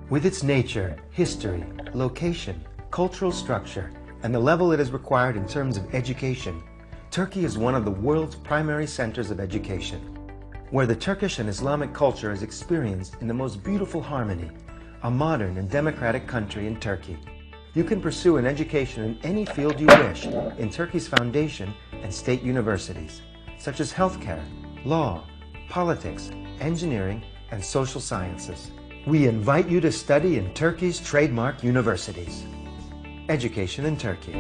With its nature, history, location, cultural structure, and the level it is required in terms of education, Turkey is one of the world's primary centers of education, where the Turkish and Islamic culture is experienced in the most beautiful harmony, a modern and democratic country in Turkey. You can pursue an education in any field you wish in Turkey's foundation and state universities, such as healthcare, law, politics, engineering, and social sciences. We invite you to study in Turkey's Trademark universities. Education in Turkey.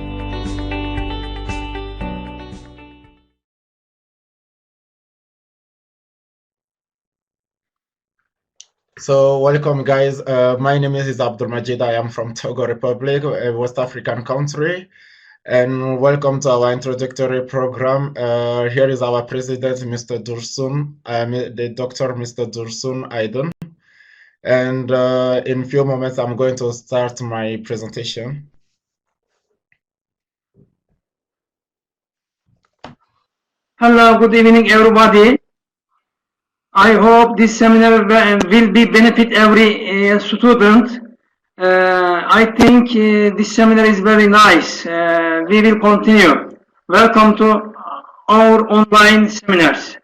So welcome guys, my name is Abdulmajid. I am from Togo Republic, a West African country, and welcome to our introductory program. Here is our president, Mr. Dursun, the Dr. Mr. Dursun Aydın, and in a few moments I'm going to start my presentation. Hello, good evening everybody. I hope this seminar will be benefit every student. I think this seminar is very nice. We will continue. Welcome to our online seminars.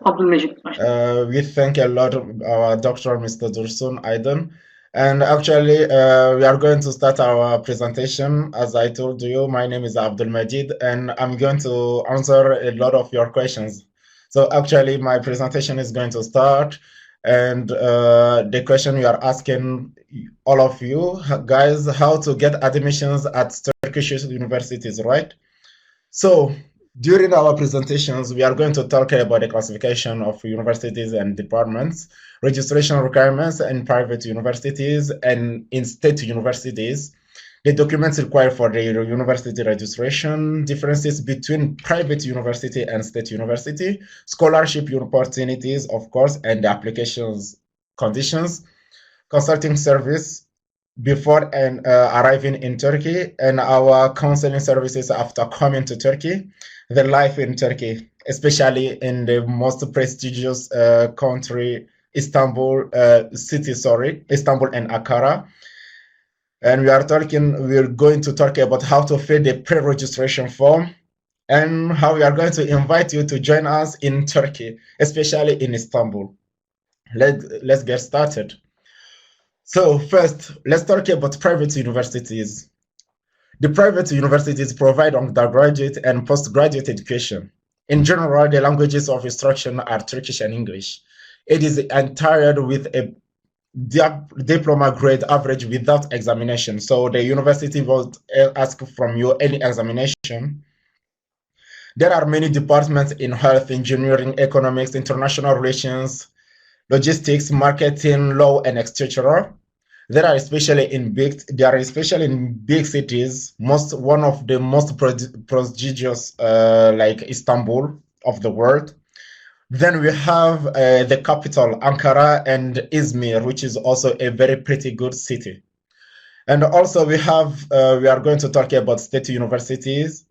We thank a lot our Dr. Mr. Dursun Aydın. And actually, we are going to start our presentation. As I told you, my name is Abdulmajid, and I'm going to answer a lot of your questions. So actually, my presentation is going to start, and the question you are asking all of you guys, how to get admissions at Turkish universities, right? So during our presentations, we are going to talk about the classification of universities and departments, registration requirements in private universities and in state universities, the documents required for the university registration, differences between private university and state university, scholarship opportunities, of course, and the applications conditions, consulting service before and arriving in Turkey, and our counseling services after coming to Turkey, the life in Turkey, especially in the most prestigious country, Istanbul and Ankara. And we're going to talk about how to fill the pre-registration form and how we are going to invite you to join us in Turkey, especially in Istanbul. Let's get started. So first, let's talk about private universities. The private universities provide undergraduate and postgraduate education. In general, the languages of instruction are Turkish and English. It is entered with a diploma grade average without examination. So the university won't ask from you any examination. There are many departments in health, engineering, economics, international relations, logistics, marketing, law, and etc. They are especially in big cities. One of the most prestigious, like Istanbul of the world. Then we have the capital, Ankara, and Izmir, which is also a very pretty good city. And also we are going to talk about state universities,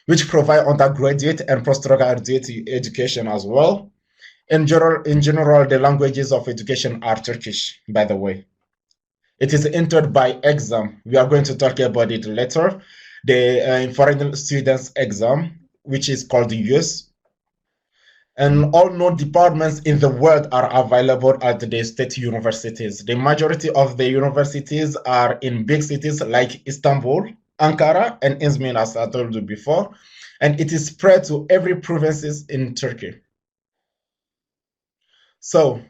which provide undergraduate and postgraduate education as well. In general, the languages of education are Turkish, by the way. It is entered by exam. We are going to talk about it later. The foreign students exam, which is called the US. And all known departments in the world are available at the state universities. The majority of the universities are in big cities like Istanbul, Ankara, and Izmir, as I told you before. And it is spread to every provinces in Turkey. So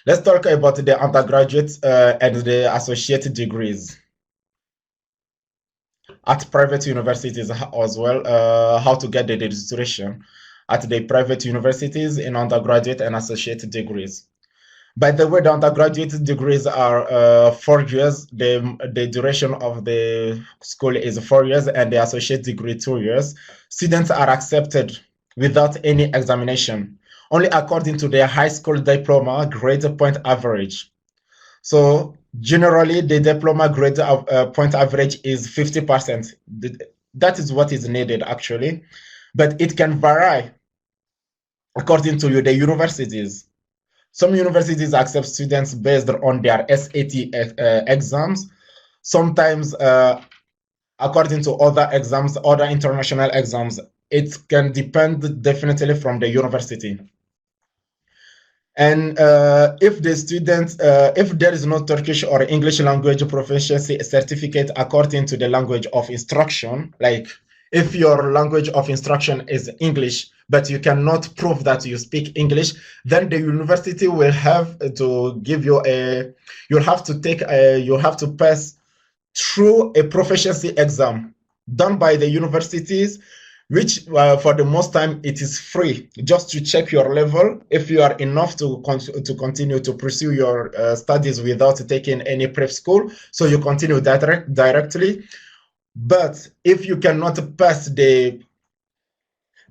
let's talk about the undergraduate and the associate degrees at private universities as well, how to get the registration at the private universities in undergraduate and associate degrees. By the way, the undergraduate degrees are 4 years. The duration of the school is 4 years, and the associate degree 2 years. Students are accepted without any examination, only according to their high school diploma grade point average. So generally, the diploma grade point average is 50%. That is what is needed actually, but it can vary according to the universities. Some universities accept students based on their SAT exams. Sometimes, according to other exams, other international exams, it can depend definitely from the university. And if the student, if there is no Turkish or English language proficiency certificate according to the language of instruction, like if your language of instruction is English, but you cannot prove that you speak English, then the university will have to give you you'll have to pass through a proficiency exam done by the universities, which for the most time it is free, just to check your level if you are enough to continue to pursue your studies without taking any prep school, so you continue directly. But if you cannot pass the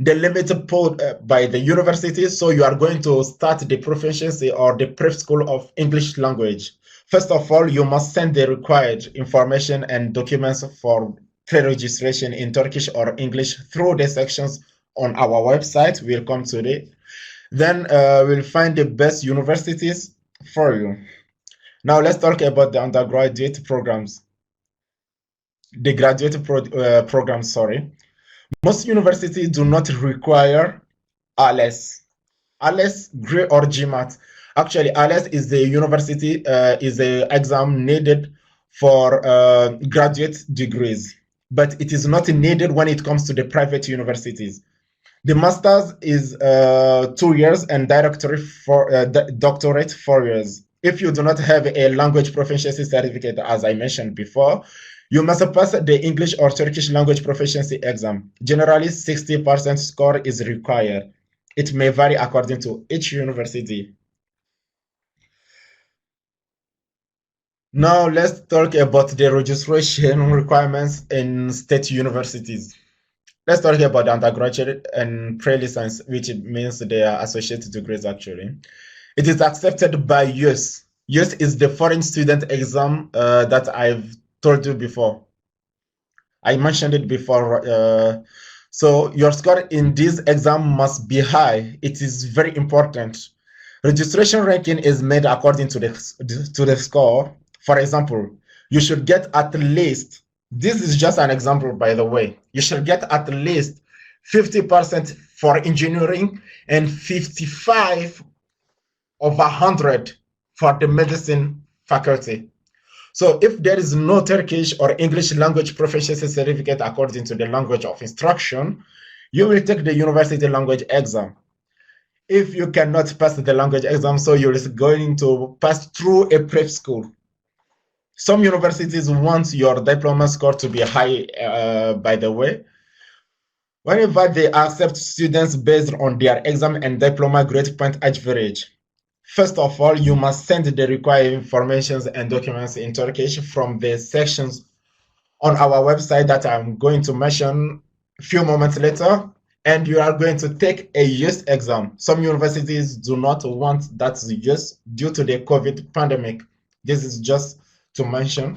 limit put by the university, so you are going to start the proficiency or the prep school of English language. First of all, you must send the required information and documents for pre-registration in Turkish or English through the sections on our website. We'll come to it. Then we'll find the best universities for you. Now let's talk about the undergraduate programs. The graduate programs, sorry. Most universities do not require ALES, GRE or GMAT. Actually, ALES is the university is an exam needed for graduate degrees, but it is not needed when it comes to the private universities. The master's is 2 years and doctorate 4 years. If you do not have a language proficiency certificate, as I mentioned before, you must pass the English or Turkish language proficiency exam. Generally, 60% score is required. It may vary according to each university. Now let's talk about the registration requirements in state universities. Let's talk about the undergraduate and pre-license, which means they are associate degrees actually. It is accepted by US. US is the foreign student exam that I've told you before. I mentioned it before. So your score in this exam must be high. It is very important. Registration ranking is made according to the score. For example, you should get at least, this is just an example by the way, you should get at least 50% for engineering and 55 of 100 for the medicine faculty. So if there is no Turkish or English language proficiency certificate according to the language of instruction, you will take the university language exam. If you cannot pass the language exam, so you're going to pass through a prep school. Some universities want your diploma score to be high, by the way. Whenever they accept students based on their exam and diploma grade point average, first of all, you must send the required information and documents in Turkish from the sections on our website that I'm going to mention a few moments later, and you are going to take a US exam. Some universities do not want that US due to the COVID pandemic. This is just to mention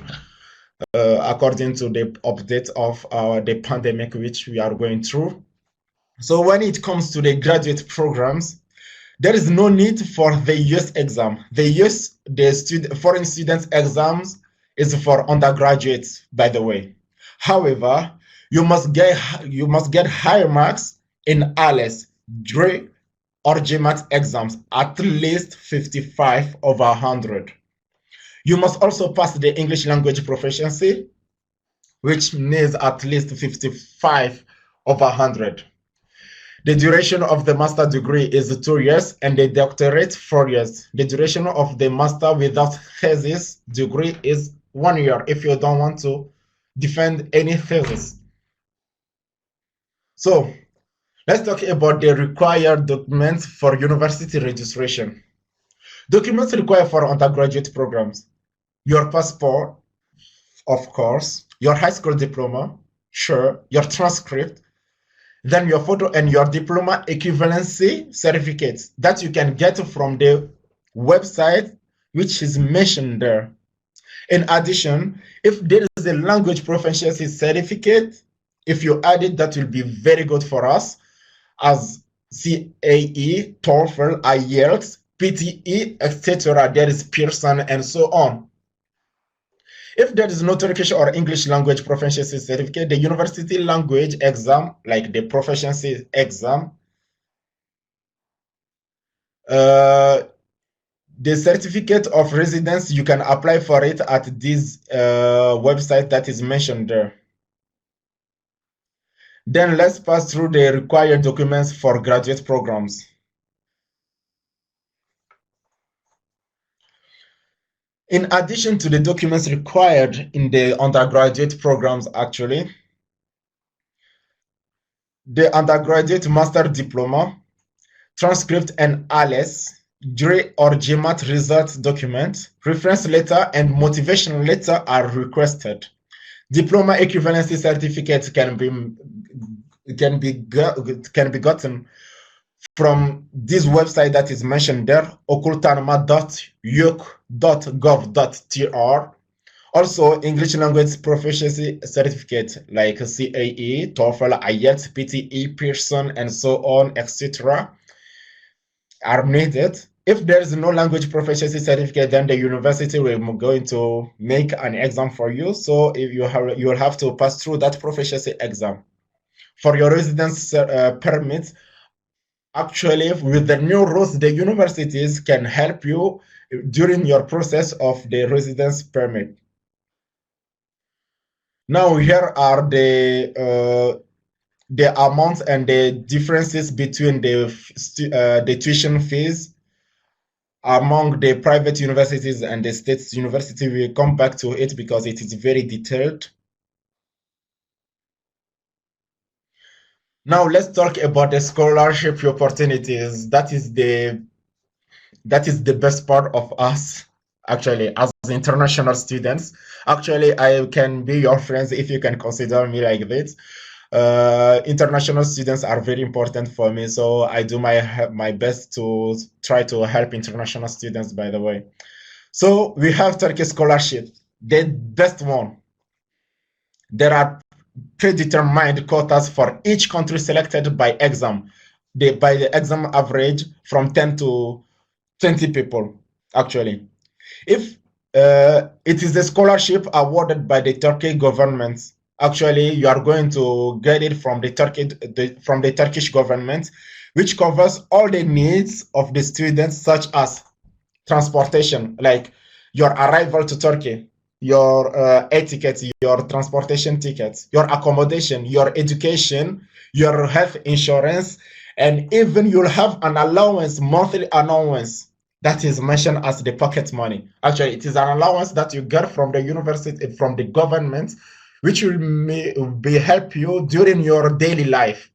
according to the update of the pandemic which we are going through. So when it comes to the graduate programs, there is no need for the US exam. The foreign students exams is for undergraduates, by the way. However, you must get higher marks in ALES, GRE, or GMAT exams, at least 55 over 100. You must also pass the English language proficiency, which needs at least 55 over 100. The duration of the master degree is 2 years and the doctorate 4 years. The duration of the master without thesis degree is 1 year if you don't want to defend any thesis. So let's talk about the required documents for university registration. Documents required for undergraduate programs: your passport, of course, your high school diploma, sure, your transcript, then your photo and your diploma equivalency certificates that you can get from the website which is mentioned there. In addition, if there is a language proficiency certificate, if you add it, that will be very good for us, as CAE, TOEFL, IELTS, PTE, etc. There is Pearson and so on. If there is no Turkish or English language proficiency certificate, the university language exam, like the proficiency exam, the certificate of residence, you can apply for it at this website that is mentioned there. Then let's pass through the required documents for graduate programs. In addition to the documents required in the undergraduate programs, actually, the undergraduate master diploma, transcript and ALES, GRE or GMAT results document, reference letter, and motivation letter are requested. Diploma equivalency certificates can be gotten from this website that is mentioned there, okultanma.uk.gov.tr. Also, English language proficiency certificate like CAE, TOEFL, IELTS, PTE, Pearson, and so on, etc. are needed. If there is no language proficiency certificate, then the university will going to make an exam for you. So if you will have to pass through that proficiency exam. For your residence permit, actually, with the new rules, the universities can help you during your process of the residence permit. Now, here are the amounts and the differences between the tuition fees among the private universities and the state university. We'll come back to it because it is very detailed. Now let's talk about the scholarship opportunities. That is the best part of us, actually, as international students. Actually, I can be your friends if you can consider me like this. International students are very important for me, so I do my best to try to help international students, by the way. So we have Turkish scholarship, the best one. There are predetermined quotas for each country selected by exam. By the exam average from 10 to 20 people, actually. If it is a scholarship awarded by the Turkish government, actually you are going to get it from the Turkish government, which covers all the needs of the students, such as transportation, like your arrival to Turkey, your air tickets, your transportation tickets, your accommodation, your education, your health insurance, and even you'll have an allowance, monthly allowance, that is mentioned as the pocket money. Actually, it is an allowance that you get from the university, from the government, which will help you during your daily life.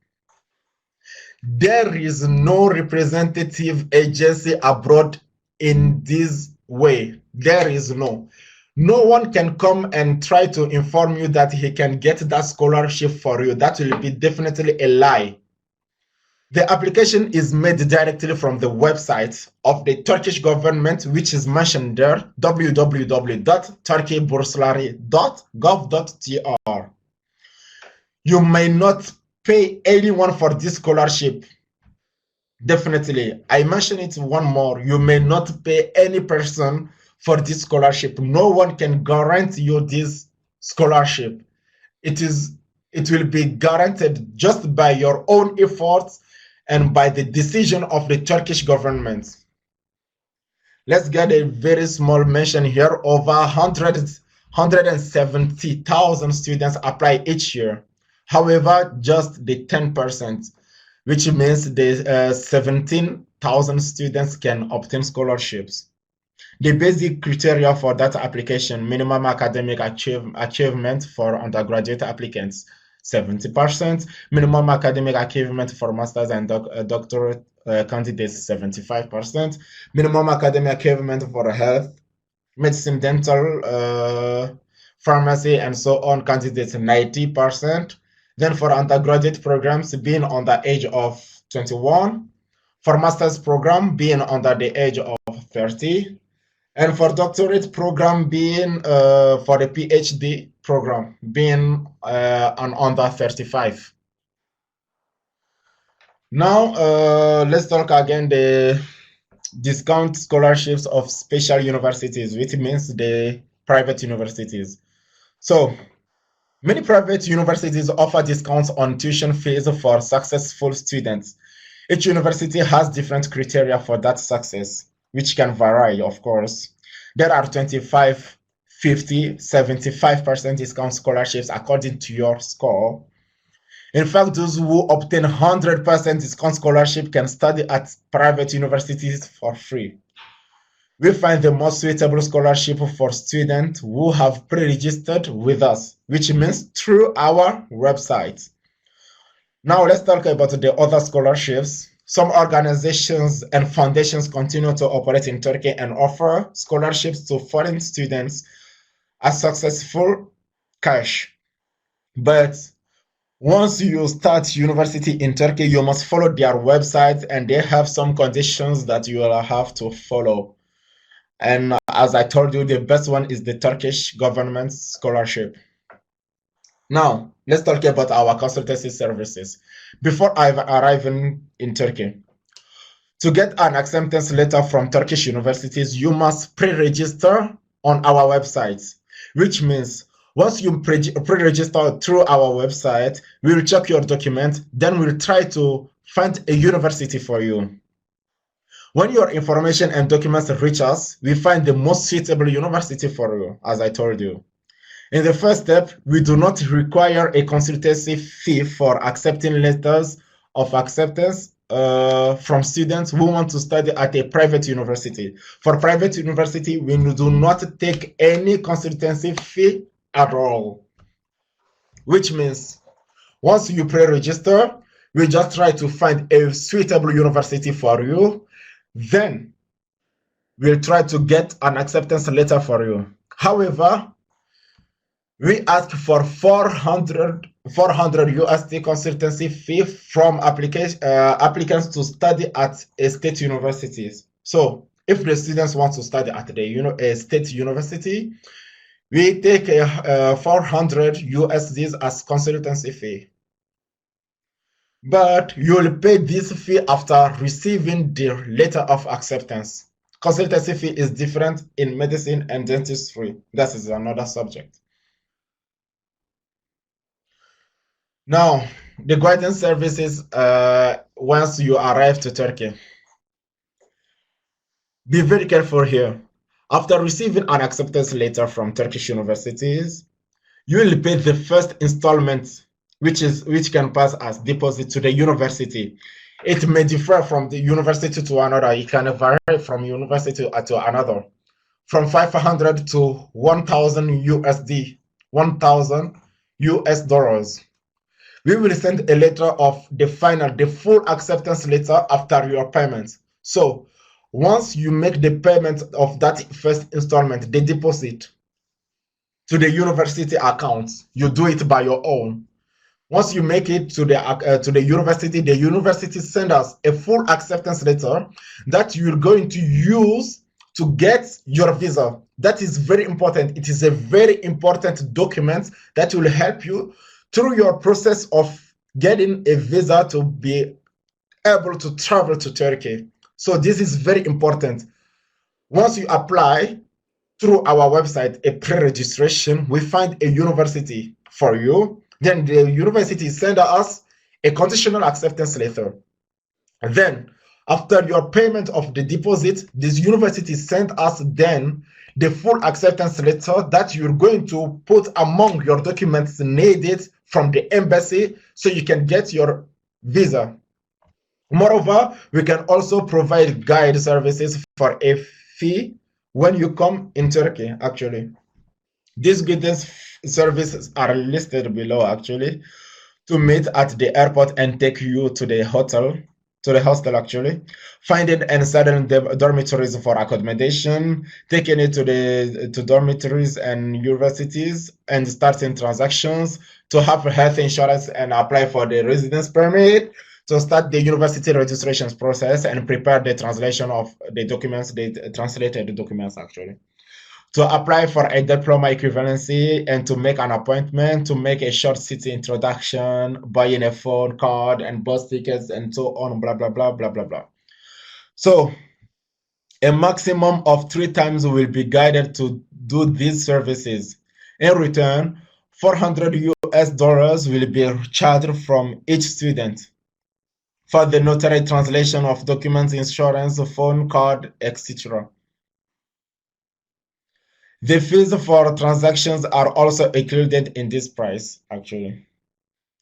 There is no representative agency abroad in this way. There is no. No one can come and try to inform you that he can get that scholarship for you. That will be definitely a lie. The application is made directly from the website of the Turkish government, which is mentioned there, www.turkeyburslary.gov.tr. You may not pay anyone for this scholarship. Definitely. I mention it one more. You may not pay any person for this scholarship. No one can guarantee you this scholarship. It will be guaranteed just by your own efforts and by the decision of the Turkish government. Let's get a very small mention here. Over 170,000 students apply each year. However, just the 10%, which means the 17,000 students can obtain scholarships. The basic criteria for that application: minimum academic achievement for undergraduate applicants, 70%, minimum academic achievement for master's and doctorate candidates, 75%, minimum academic achievement for health, medicine, dental, pharmacy, and so on candidates, 90%. Then for undergraduate programs, being under the age of 21, for master's program, being under the age of 30, and for doctorate program, being for the PhD program, being under 35. Now let's talk again the discount scholarships of special universities, which means the private universities. So many private universities offer discounts on tuition fees for successful students. Each university has different criteria for that success, which can vary, of course. There are 25, 50, 75% discount scholarships according to your score. In fact, those who obtain 100% discount scholarship can study at private universities for free. We find the most suitable scholarship for students who have pre-registered with us, which means through our website. Now let's talk about the other scholarships. Some organizations and foundations continue to operate in Turkey and offer scholarships to foreign students as successful cash. But once you start university in Turkey, you must follow their website, and they have some conditions that you will have to follow. And as I told you, the best one is the Turkish government scholarship. Now, let's talk about our consultancy services. Before arriving in Turkey, to get an acceptance letter from Turkish universities, you must pre-register on our website, which means once you pre-register through our website, we'll check your document, then we'll try to find a university for you. When your information and documents reach us, we find the most suitable university for you, as I told you. In the first step, we do not require a consultancy fee for accepting letters of acceptance from students who want to study at a private university. For private university, we do not take any consultancy fee at all, which means once you pre-register, we just try to find a suitable university for you. Then we'll try to get an acceptance letter for you. However, we ask for 400 USD consultancy fee from applicants to study at a state universities. So if the students want to study at a state university, we take 400 USDs as consultancy fee. But you will pay this fee after receiving the letter of acceptance. Consultancy fee is different in medicine and dentistry. That is another subject. Now, the guidance services once you arrive to Turkey. Be very careful here. After receiving an acceptance letter from Turkish universities, you will pay the first installment, which can pass as deposit to the university. It may differ from the university to another. It can vary from university to another, from 500 to 1,000 USD, 1,000 US dollars. We will send a letter of the full acceptance letter after your payment. So once you make the payment of that first installment, the deposit to the university account, you do it by your own. Once you make it to the university send us a full acceptance letter that you're going to use to get your visa. That is very important. It is a very important document that will help you through your process of getting a visa to be able to travel to Turkey. So this is very important. Once you apply through our website, a pre-registration, we find a university for you. Then the university send us a conditional acceptance letter. And then after your payment of the deposit, this university send us then the full acceptance letter that you're going to put among your documents needed from the embassy so you can get your visa. Moreover, we can also provide guide services for a fee when you come in Turkey, actually. These guidance services are listed below, actually, to meet at the airport and take you to the hotel, to the hostel, actually. Finding and settling the dormitories for accommodation, taking it to dormitories and universities, and starting transactions, to have health insurance and apply for the residence permit, to start the university registrations process and prepare the translation of the documents, the translated documents, actually. To apply for a diploma equivalency and to make an appointment, to make a short city introduction, buying a phone card and bus tickets and so on, blah, blah, blah, blah, blah, blah. So A maximum of 3 times will be guided to do these services. In return, $400 will be charged from each student for the notary translation of documents, insurance, phone card, etc. The fees for transactions are also included in this price, actually.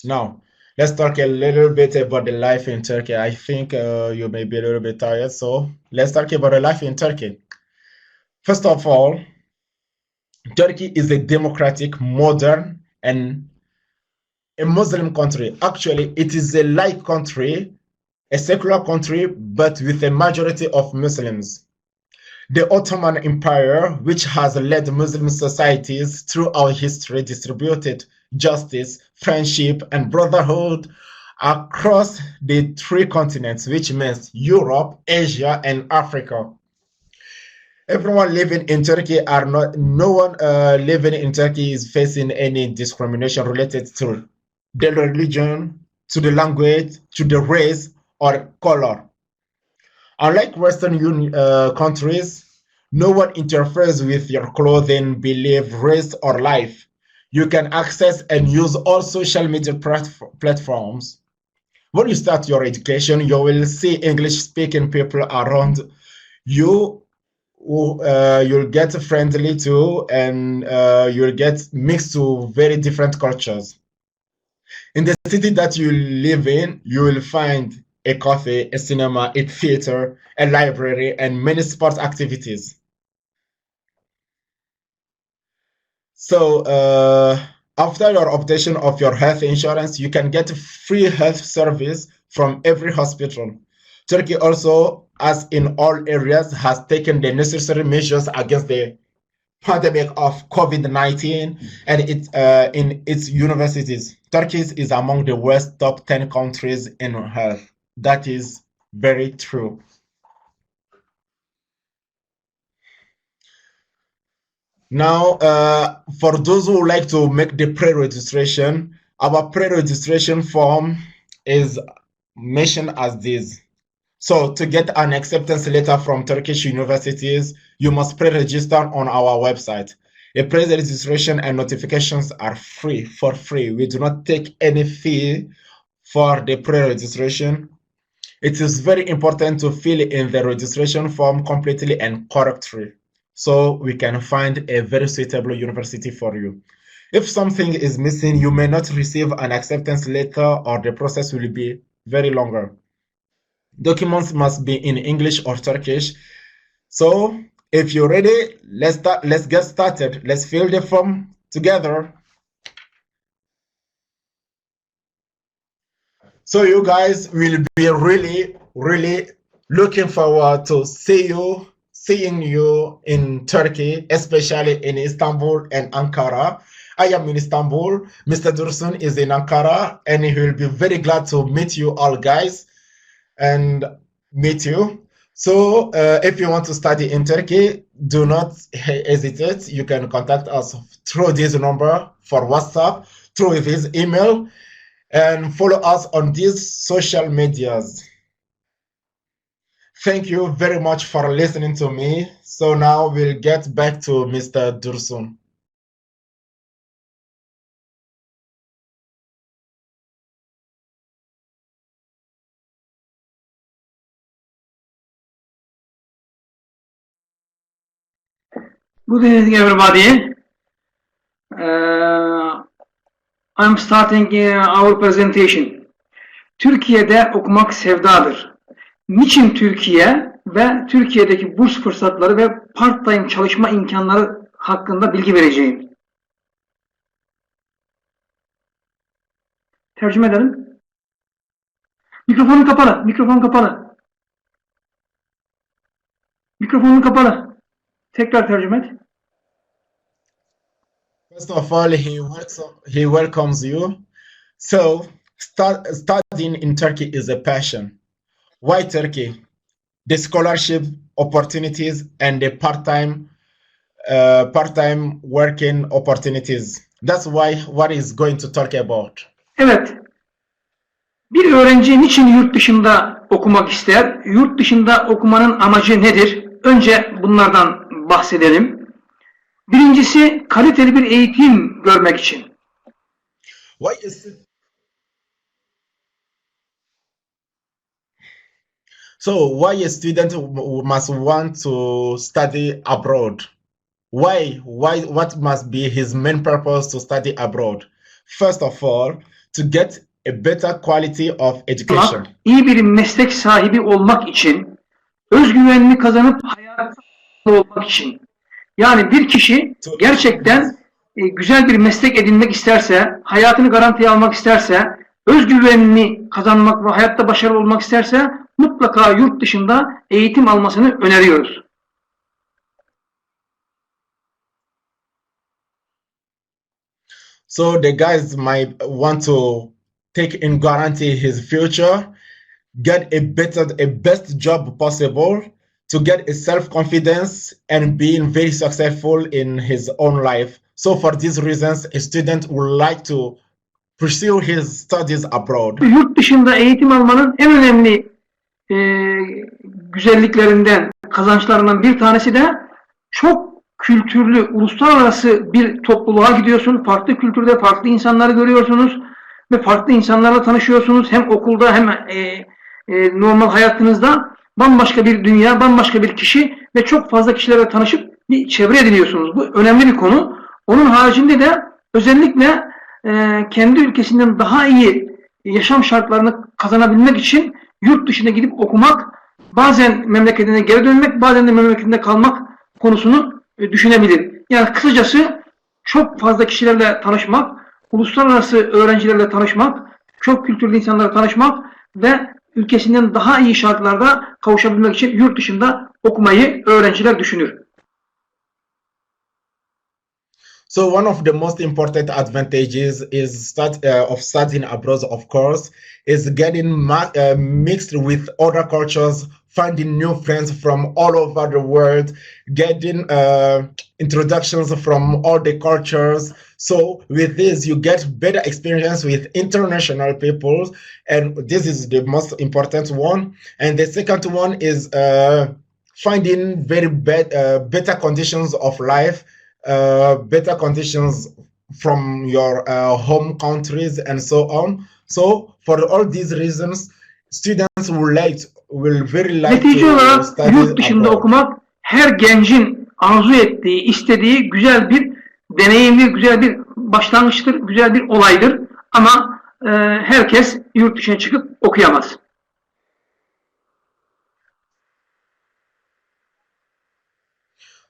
Now, let's talk a little bit about the life in Turkey. I think you may be a little bit tired, so let's talk about the life in Turkey. First of all, Turkey is a democratic, modern, and a Muslim country. Actually, it is a laic country, a secular country, but with a majority of Muslims. The Ottoman Empire, which has led Muslim societies throughout history, distributed justice, friendship, and brotherhood across the 3 continents, which means Europe, Asia, and Africa. Everyone living in Turkey no one living in Turkey is facing any discrimination related to the religion, to the language, to the race, or color. Unlike Western countries, no one interferes with your clothing, belief, race, or life. You can access and use all social media platforms. When you start your education, you will see English-speaking people around you. You'll get friendly to, and you'll get mixed to very different cultures. In the city that you live in, you will find a cafe, a cinema, a theater, a library, and many sports activities. So after your obtain of your health insurance, you can get free health service from every hospital. Turkey also, as in all areas, has taken the necessary measures against the pandemic of COVID-19 and in its universities. Turkey is among the world's top 10 countries in health. That is very true. Now, for those who like to make the pre-registration, our pre-registration form is mentioned as this. So to get an acceptance letter from Turkish universities, you must pre-register on our website. A pre-registration and notifications are free, for free. We do not take any fee for the pre-registration. It is very important to fill in the registration form completely and correctly, so we can find a very suitable university for you. If something is missing, you may not receive an acceptance letter, or the process will be very longer. Documents must be in English or Turkish. So if you're ready, let's get started. Let's fill the form together. So you guys will be really looking forward to seeing you in Turkey, especially in Istanbul and Ankara. I am in Istanbul. Mr. Dursun is in Ankara, and he will be very glad to meet you all, guys, and meet you. So if you want to study in Turkey, do not hesitate. You can contact us through this number for WhatsApp, through this email, and follow us on these social medias. Thank you very much for listening to me. So now we'll get back to Mr. Dursun. Good evening, everybody. I'm starting our presentation. Türkiye'de okumak sevdadır. Niçin Türkiye ve Türkiye'deki burs fırsatları ve part-time çalışma imkanları hakkında bilgi vereceğim. Tercüme edelim. Mikrofonun kapalı, mikrofon kapalı. Mikrofonun kapalı. Tekrar tercüme et. First of all, he welcomes you. So, studying in Turkey is a passion. Why Turkey? The scholarship opportunities and the part-time working opportunities. That's what he's going to talk about. Evet. Bir öğrenci niçin yurt dışında okumak ister? Yurt dışında okumanın amacı nedir? Önce bunlardan bahsedelim. Birincisi kaliteli bir eğitim görmek için. So why a student must want to study abroad? Why? What must be his main purpose to study abroad? First of all, to get a better quality of education. İyi bir meslek sahibi olmak için, özgüvenini kazanıp hayatta olmak için. Yani bir kişi gerçekten güzel bir meslek edinmek isterse, hayatını garantiye almak isterse, özgüvenini kazanmak ve hayatta başarılı olmak isterse mutlaka yurt dışında eğitim almasını öneriyoruz. So the guys might want to take in guarantee his future, get a best job possible, to get a self-confidence and being very successful in his own life. So for these reasons, a student would like to pursue his studies abroad. Yurt dışında eğitim almanın en önemli güzelliklerinden, kazançlarından bir tanesi de çok kültürlü, uluslararası bir topluluğa gidiyorsun. Farklı kültürde farklı insanları görüyorsunuz ve farklı insanlarla tanışıyorsunuz. Hem okulda hem normal hayatınızda bambaşka bir dünya, bambaşka bir kişi ve çok fazla kişilerle tanışıp bir çevre ediniyorsunuz. Bu önemli bir konu. Onun haricinde de özellikle kendi ülkesinden daha iyi yaşam şartlarını kazanabilmek için yurt dışına gidip okumak, bazen memleketine geri dönmek, bazen de memleketinde kalmak konusunu düşünebilir. Yani kısacası çok fazla kişilerle tanışmak, uluslararası öğrencilerle tanışmak, çok kültürlü insanlarla tanışmak ve ülkesinden daha iyi şartlarda kavuşabilmek için yurt dışında okumayı öğrenciler düşünür. So one of the most important advantages of studying abroad, of course, is getting mixed with other cultures, finding new friends from all over the world, getting introductions from all the cultures. So with this, you get better experience with international people, and this is the most important one. And the second one is finding very better conditions of life, better conditions from your home countries and so on. So for all these reasons, students will very like Netice to olarak study yurt dışında abroad. okumak her gencin arzu ettiği, istediği güzel bir deneyimdir, güzel bir başlangıçtır, güzel bir olaydır. Ama herkes yurt dışına çıkıp okuyamaz.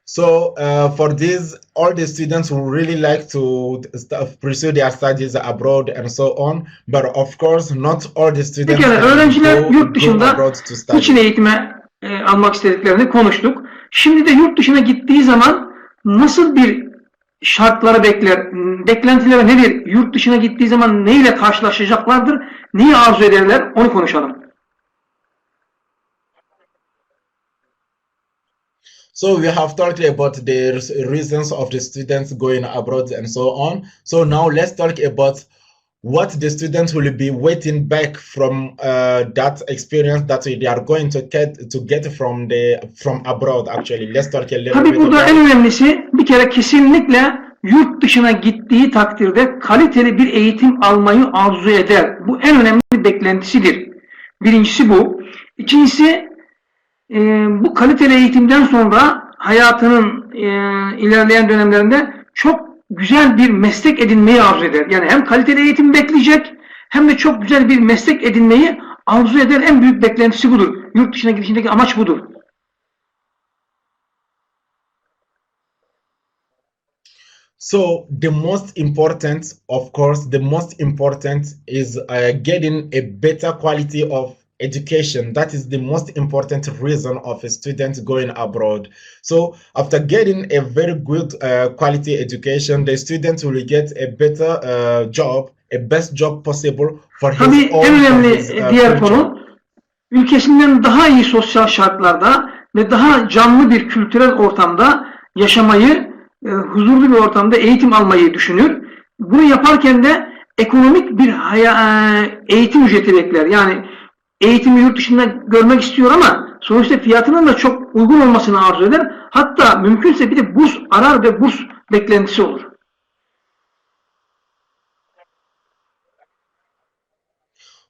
So for this, all the students would really like to pursue their studies abroad and so on. But of course, not all the students Pekala, öğrenciler yurt go dışında abroad to study. niçin eğitime almak istediklerini konuştuk. Şimdi de yurt dışına gittiği zaman nasıl bir şartları bekler, beklentileri nedir? Yurt dışına gittiği zaman neyle karşılaşacaklardır? Neyi arzu ederler? Onu konuşalım. So we have talked about the reasons of the students going abroad and so on. So now let's talk about what the students will be waiting back from that experience that they are going to get from abroad. Actually, let's talk a little Tabii bit burada about. en önemlisi bir kere kesinlikle yurt dışına gittiği takdirde kaliteli bir eğitim almayı arzu eder. Bu en önemli beklentisidir. Birincisi bu. İkincisi bu kaliteli eğitimden sonra hayatının ilerleyen dönemlerinde çok güzel bir meslek edinmeyi arzu eder. Yani hem kaliteli eğitim bekleyecek hem de çok güzel bir meslek edinmeyi arzu eder. En büyük beklentisi budur. Yurt dışına gidişindeki amaç budur. So the most important, of course, is getting a better quality of education. That is the most important reason of a student going abroad. So after getting a very good quality education, the student will get a better job, a best job possible for his Tabii own en önemli future. diğer konu, ülkesinden daha iyi sosyal şartlarda ve daha canlı bir kültürel ortamda yaşamayı, huzurlu bir ortamda eğitim almayı düşünür. Bunu yaparken de ekonomik bir eğitim ücreti bekler. Yani eğitimi yurt dışında görmek istiyor ama sonuçta fiyatının da çok uygun olmasını arzu eder. Hatta mümkünse bir de burs arar ve burs beklentisi olur.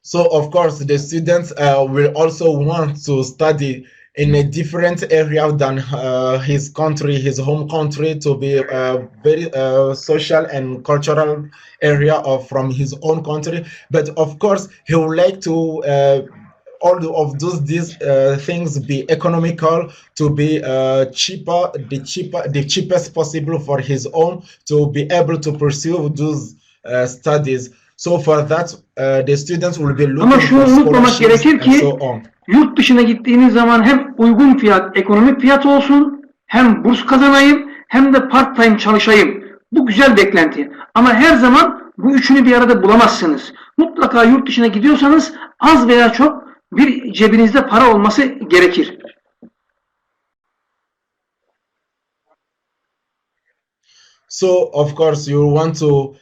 So of course the students will also want to study in a different area than his country, his home country, to be very social and cultural area from his own country. But of course he would like to all of these things be economical, to be the cheapest possible for his own, to be able to pursue those studies. So for that, the students will be looking for scholarships and so on. Yurt dışına gittiğiniz zaman hem uygun fiyat, ekonomik fiyat olsun, hem burs kazanayım, hem de part time çalışayım. Bu güzel beklenti. Ama her zaman bu üçünü bir arada bulamazsınız. Mutlaka yurt dışına gidiyorsanız az veya çok bir cebinizde para olması gerekir. So of course you want to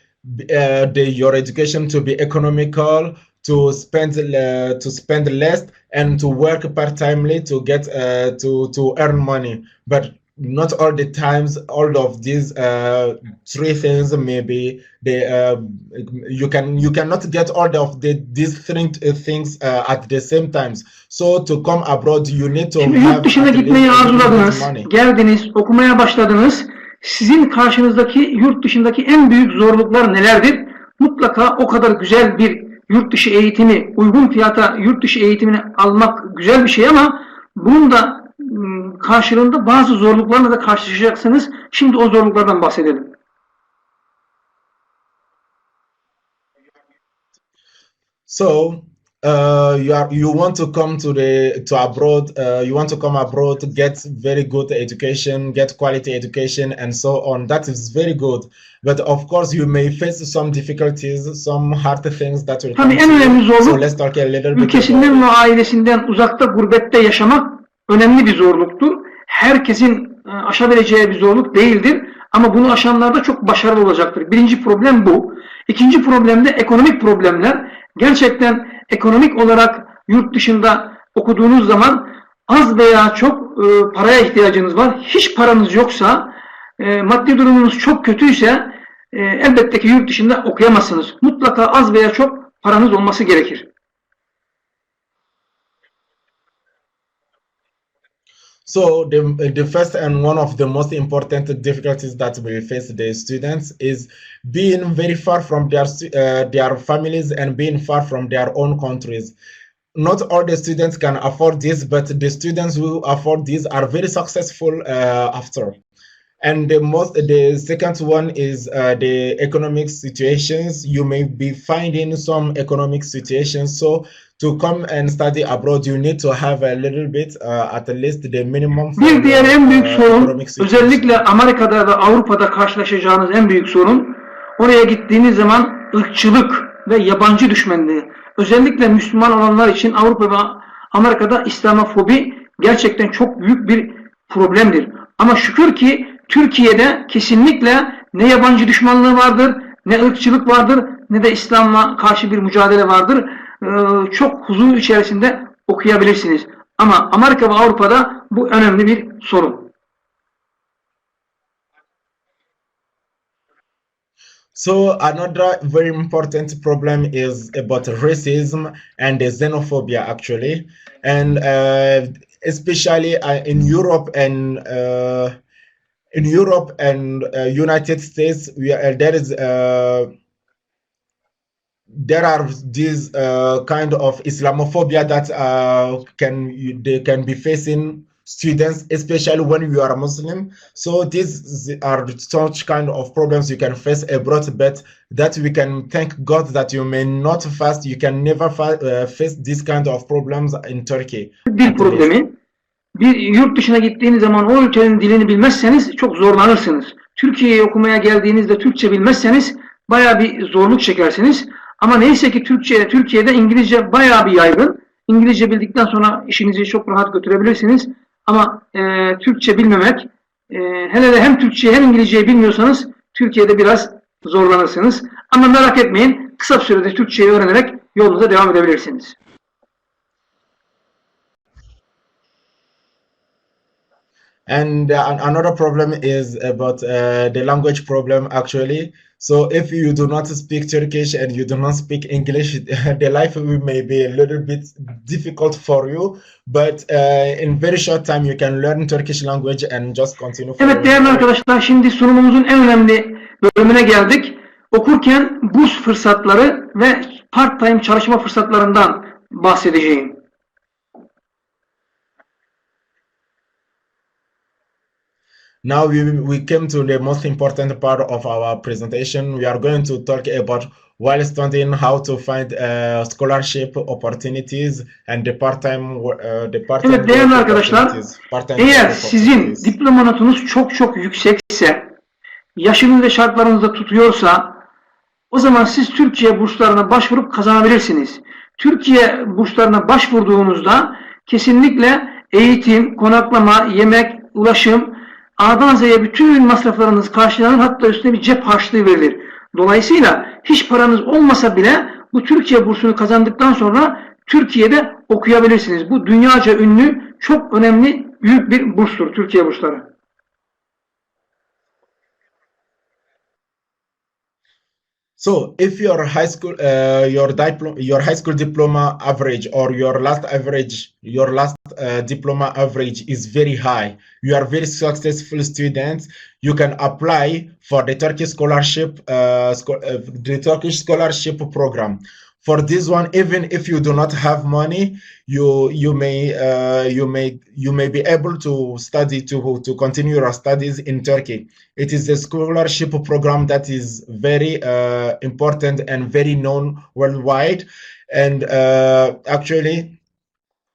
your education to be economical, to spend less, and to work part-timely to get to earn money. But not all the times all of these three things maybe you cannot get all of these three things at the same times. So to come abroad you need to Şimdi have yurt dışına gitmeyi arzuladınız, geldiniz, okumaya başladınız. Sizin karşınızdaki yurt dışındaki en büyük zorluklar nelerdir? Mutlaka o kadar güzel bir yurt dışı eğitimi, uygun fiyata yurt dışı eğitimini almak güzel bir şey ama bunun da karşılığında bazı zorluklarla da karşılaşacaksınız. Şimdi o zorluklardan bahsedelim. So you want to come to abroad, you want to come abroad to get very good education, get quality education and so on. That is very good. But of course you may face some difficulties, some hard things that will come. Tabii en önemli zorluk, so let's talk a little bit ülkesinden ve ailesinden uzakta, gurbette yaşamak önemli bir zorluktur. Herkesin aşabileceği bir zorluk değildir. Ama bunu aşanlar da çok başarılı olacaktır. Birinci problem bu. İkinci problem de ekonomik problemler. Gerçekten ekonomik olarak yurt dışında okuduğunuz zaman az veya çok paraya ihtiyacınız var. Hiç paranız yoksa, maddi durumunuz çok kötüyse elbette ki yurt dışında okuyamazsınız. Mutlaka az veya çok paranız olması gerekir. So the first and one of the most important difficulties that will face the students is being very far from their families and being far from their own countries. Not all the students can afford this, but the students who afford this are very successful after. And the second one is the economic situations. You may be finding some economic situations. So to come and study abroad, you need to have a little bit, at least the minimum. Bir diğer en büyük sorun, özellikle Amerika'da ve Avrupa'da karşılaşacağınız en büyük sorun, oraya gittiğiniz zaman ırkçılık ve yabancı düşmanlığı. Özellikle Müslüman olanlar için Avrupa ve Amerika'da İslamofobi gerçekten çok büyük bir problemdir. Ama şükür ki Türkiye'de kesinlikle ne yabancı düşmanlığı vardır, ne ırkçılık vardır, ne de İslam'la karşı bir mücadele vardır. Çok huzur içerisinde okuyabilirsiniz. Ama Amerika ve Avrupa'da bu önemli bir sorun. So another very important problem is about racism and xenophobia actually, and especially in Europe and United States, there are these kind of Islamophobia that they can be facing students, especially when you are a Muslim. So these are such kind of problems you can face abroad, but that we can thank God that you may not face. You can never face this kind of problems in Turkey. Bir problemi, bir yurt dışına gittiğiniz zaman o ülkenin dilini bilmezseniz çok zorlanırsınız. Türkiye'ye okumaya geldiğinizde Türkçe bilmezseniz bayağı bir zorluk çekersiniz. Ama neyse ki Türkiye'de İngilizce bayağı bir yaygın. İngilizce bildikten sonra işinizi çok rahat götürebilirsiniz. Ama Türkçe bilmemek, hele de hem Türkçeyi hem İngilizceyi bilmiyorsanız Türkiye'de biraz zorlanırsınız. Ama merak etmeyin, kısa bir sürede Türkçeyi öğrenerek yolunuza devam edebilirsiniz. And another problem is about the language problem, actually. So if you do not speak Turkish and you do not speak English, the life may be a little bit difficult for you. But in very short time, you can learn Turkish language and just continue. Evet değerli arkadaşlar, şimdi sunumumuzun en önemli bölümüne geldik. Okurken burs fırsatları ve part-time çalışma fırsatlarından bahsedeceğim. Now we came to the most important part of our presentation. We are going to talk about while studying how to find scholarship opportunities and the part-time Evet değerli arkadaşlar, eğer sizin diploma notunuz çok yüksekse, yaşınız ve şartlarınız da tutuyorsa, o zaman siz Türkiye burslarına başvurup kazanabilirsiniz. Türkiye burslarına başvurduğunuzda kesinlikle eğitim, konaklama, yemek, ulaşım, A'dan Z'ye bütün masraflarınız karşılanır, hatta üstüne bir cep harçlığı verilir. Dolayısıyla hiç paranız olmasa bile bu Türkiye bursunu kazandıktan sonra Türkiye'de okuyabilirsiniz. Bu dünyaca ünlü, çok önemli, büyük bir burstur Türkiye bursları. So if your high school diploma average or your last diploma average is very high, you are very successful student, you can apply for the Turkish scholarship program. For this one, even if you do not have money, you may be able to study to continue your studies in Turkey. It is a scholarship program that is very important and very known worldwide. And actually,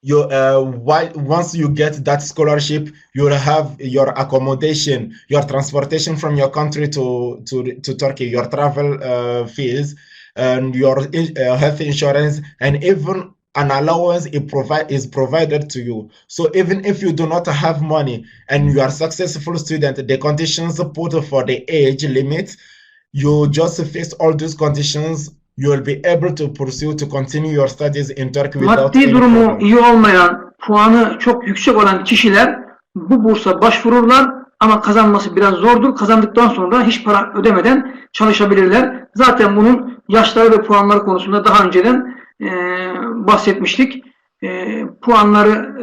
once you get that scholarship, you'll have your accommodation, your transportation from your country to Turkey, your travel fees, and your health insurance, and even an allowance is provided to you. So even if you do not have money and you are a successful student, the conditions put for the age limit, you just fix all these conditions, you will be able to pursue, to continue your studies in Turkey without maddi durumu iyi olmayan, puanı çok yüksek olan kişiler bu bursa başvururlar ama kazanması biraz zordur. Kazandıktan sonra hiç para ödemeden çalışabilirler. Zaten bunun yaşları ve puanları konusunda daha önceden bahsetmiştik. Puanları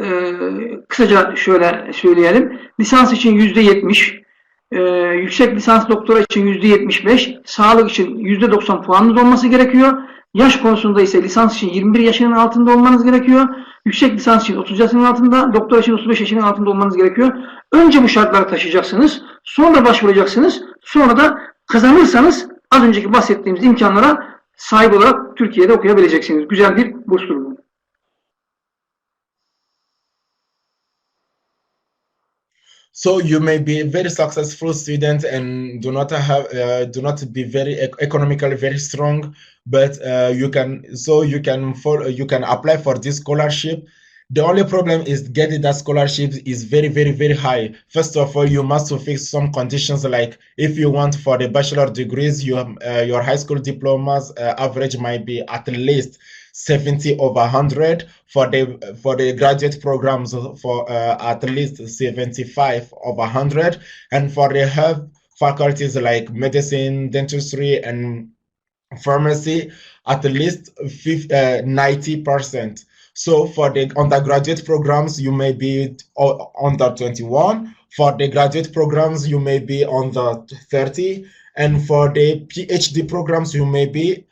kısaca şöyle söyleyelim. Lisans için %70, yüksek lisans doktora için %75, sağlık için %90 puanınız olması gerekiyor. Yaş konusunda ise lisans için 21 yaşının altında olmanız gerekiyor. Yüksek lisans için 30 yaşının altında, doktora için 35 yaşının altında olmanız gerekiyor. Önce bu şartları taşıyacaksınız, sonra başvuracaksınız, sonra da kazanırsanız az önceki bahsettiğimiz imkanlara sahip olarak Türkiye'de okuyabileceksiniz. Güzel bir burstur bu. So you may be a very successful student and do not be very economically very strong, but you can apply for this scholarship. The only problem is getting that scholarship is very high. First of all, you must fix some conditions, like if you want for the bachelor degrees, your high school diplomas average might be at least 70 over 100. For the graduate programs, for at least 75 over 100, and for the health faculties like medicine, dentistry, and pharmacy, at least 90%. So for the undergraduate programs, you may be under 21. For the graduate programs, you may be under 30. And for the PhD programs, you may be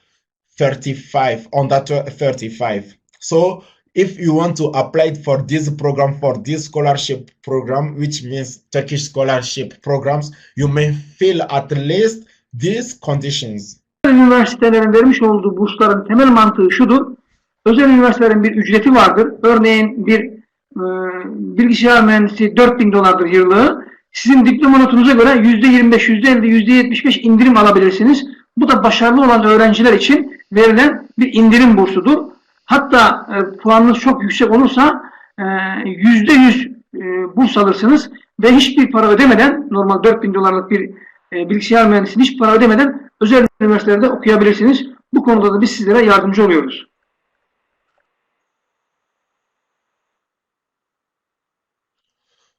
35, under 35. So if you want to apply for this program, for this scholarship program, which means Turkish scholarship programs, you may fill at least these conditions. Üniversitelerin vermiş olduğu bursların temel mantığı şudur. Özel üniversitelerin bir ücreti vardır. Örneğin bir bilgisayar mühendisi $4.000 yıllığı. Sizin diploma notunuza göre %25, %50, %75 indirim alabilirsiniz. Bu da başarılı olan öğrenciler için verilen bir indirim bursudur. Hatta puanınız çok yüksek olursa %100 burs alırsınız ve hiçbir para ödemeden, normal $4.000 bir bilgisayar mühendisliği hiç para ödemeden özel üniversitelerde okuyabilirsiniz. Bu konuda da biz sizlere yardımcı oluyoruz.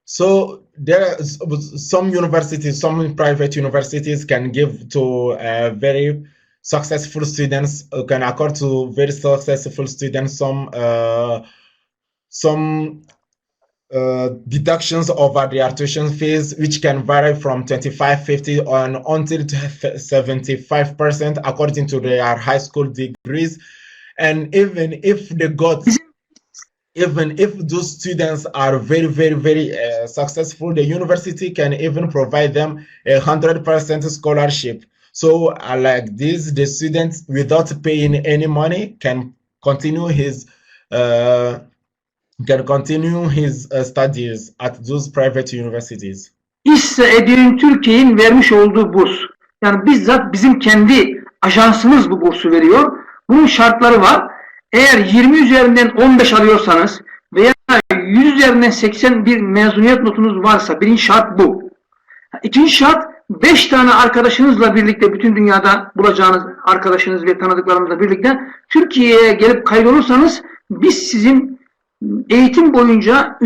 So some universities, some private universities can give to very successful students, can accord to very successful students some deductions over their tuition fees, which can vary from 25, 50 on until 75% according to their high school degrees. And even if those students are very successful, the university can even provide them 100% scholarship. So like this, the student without paying any money can continue his studies at those private universities. İşte EDUINTURKEY'in vermiş olduğu burs. Yani bizzat bizim kendi ajansımız bu bursu veriyor. Bunun şartları var. Eğer 20 üzerinden 15 alıyorsanız veya 100 üzerinden 80 bir mezuniyet notunuz varsa birinci şart bu. İkinci şart 5 tane arkadaşınızla birlikte bütün dünyada bulacağınız arkadaşınız ve tanıdıklarınızla birlikte Türkiye'ye gelip kaydolursanız biz sizin eğitim boyunca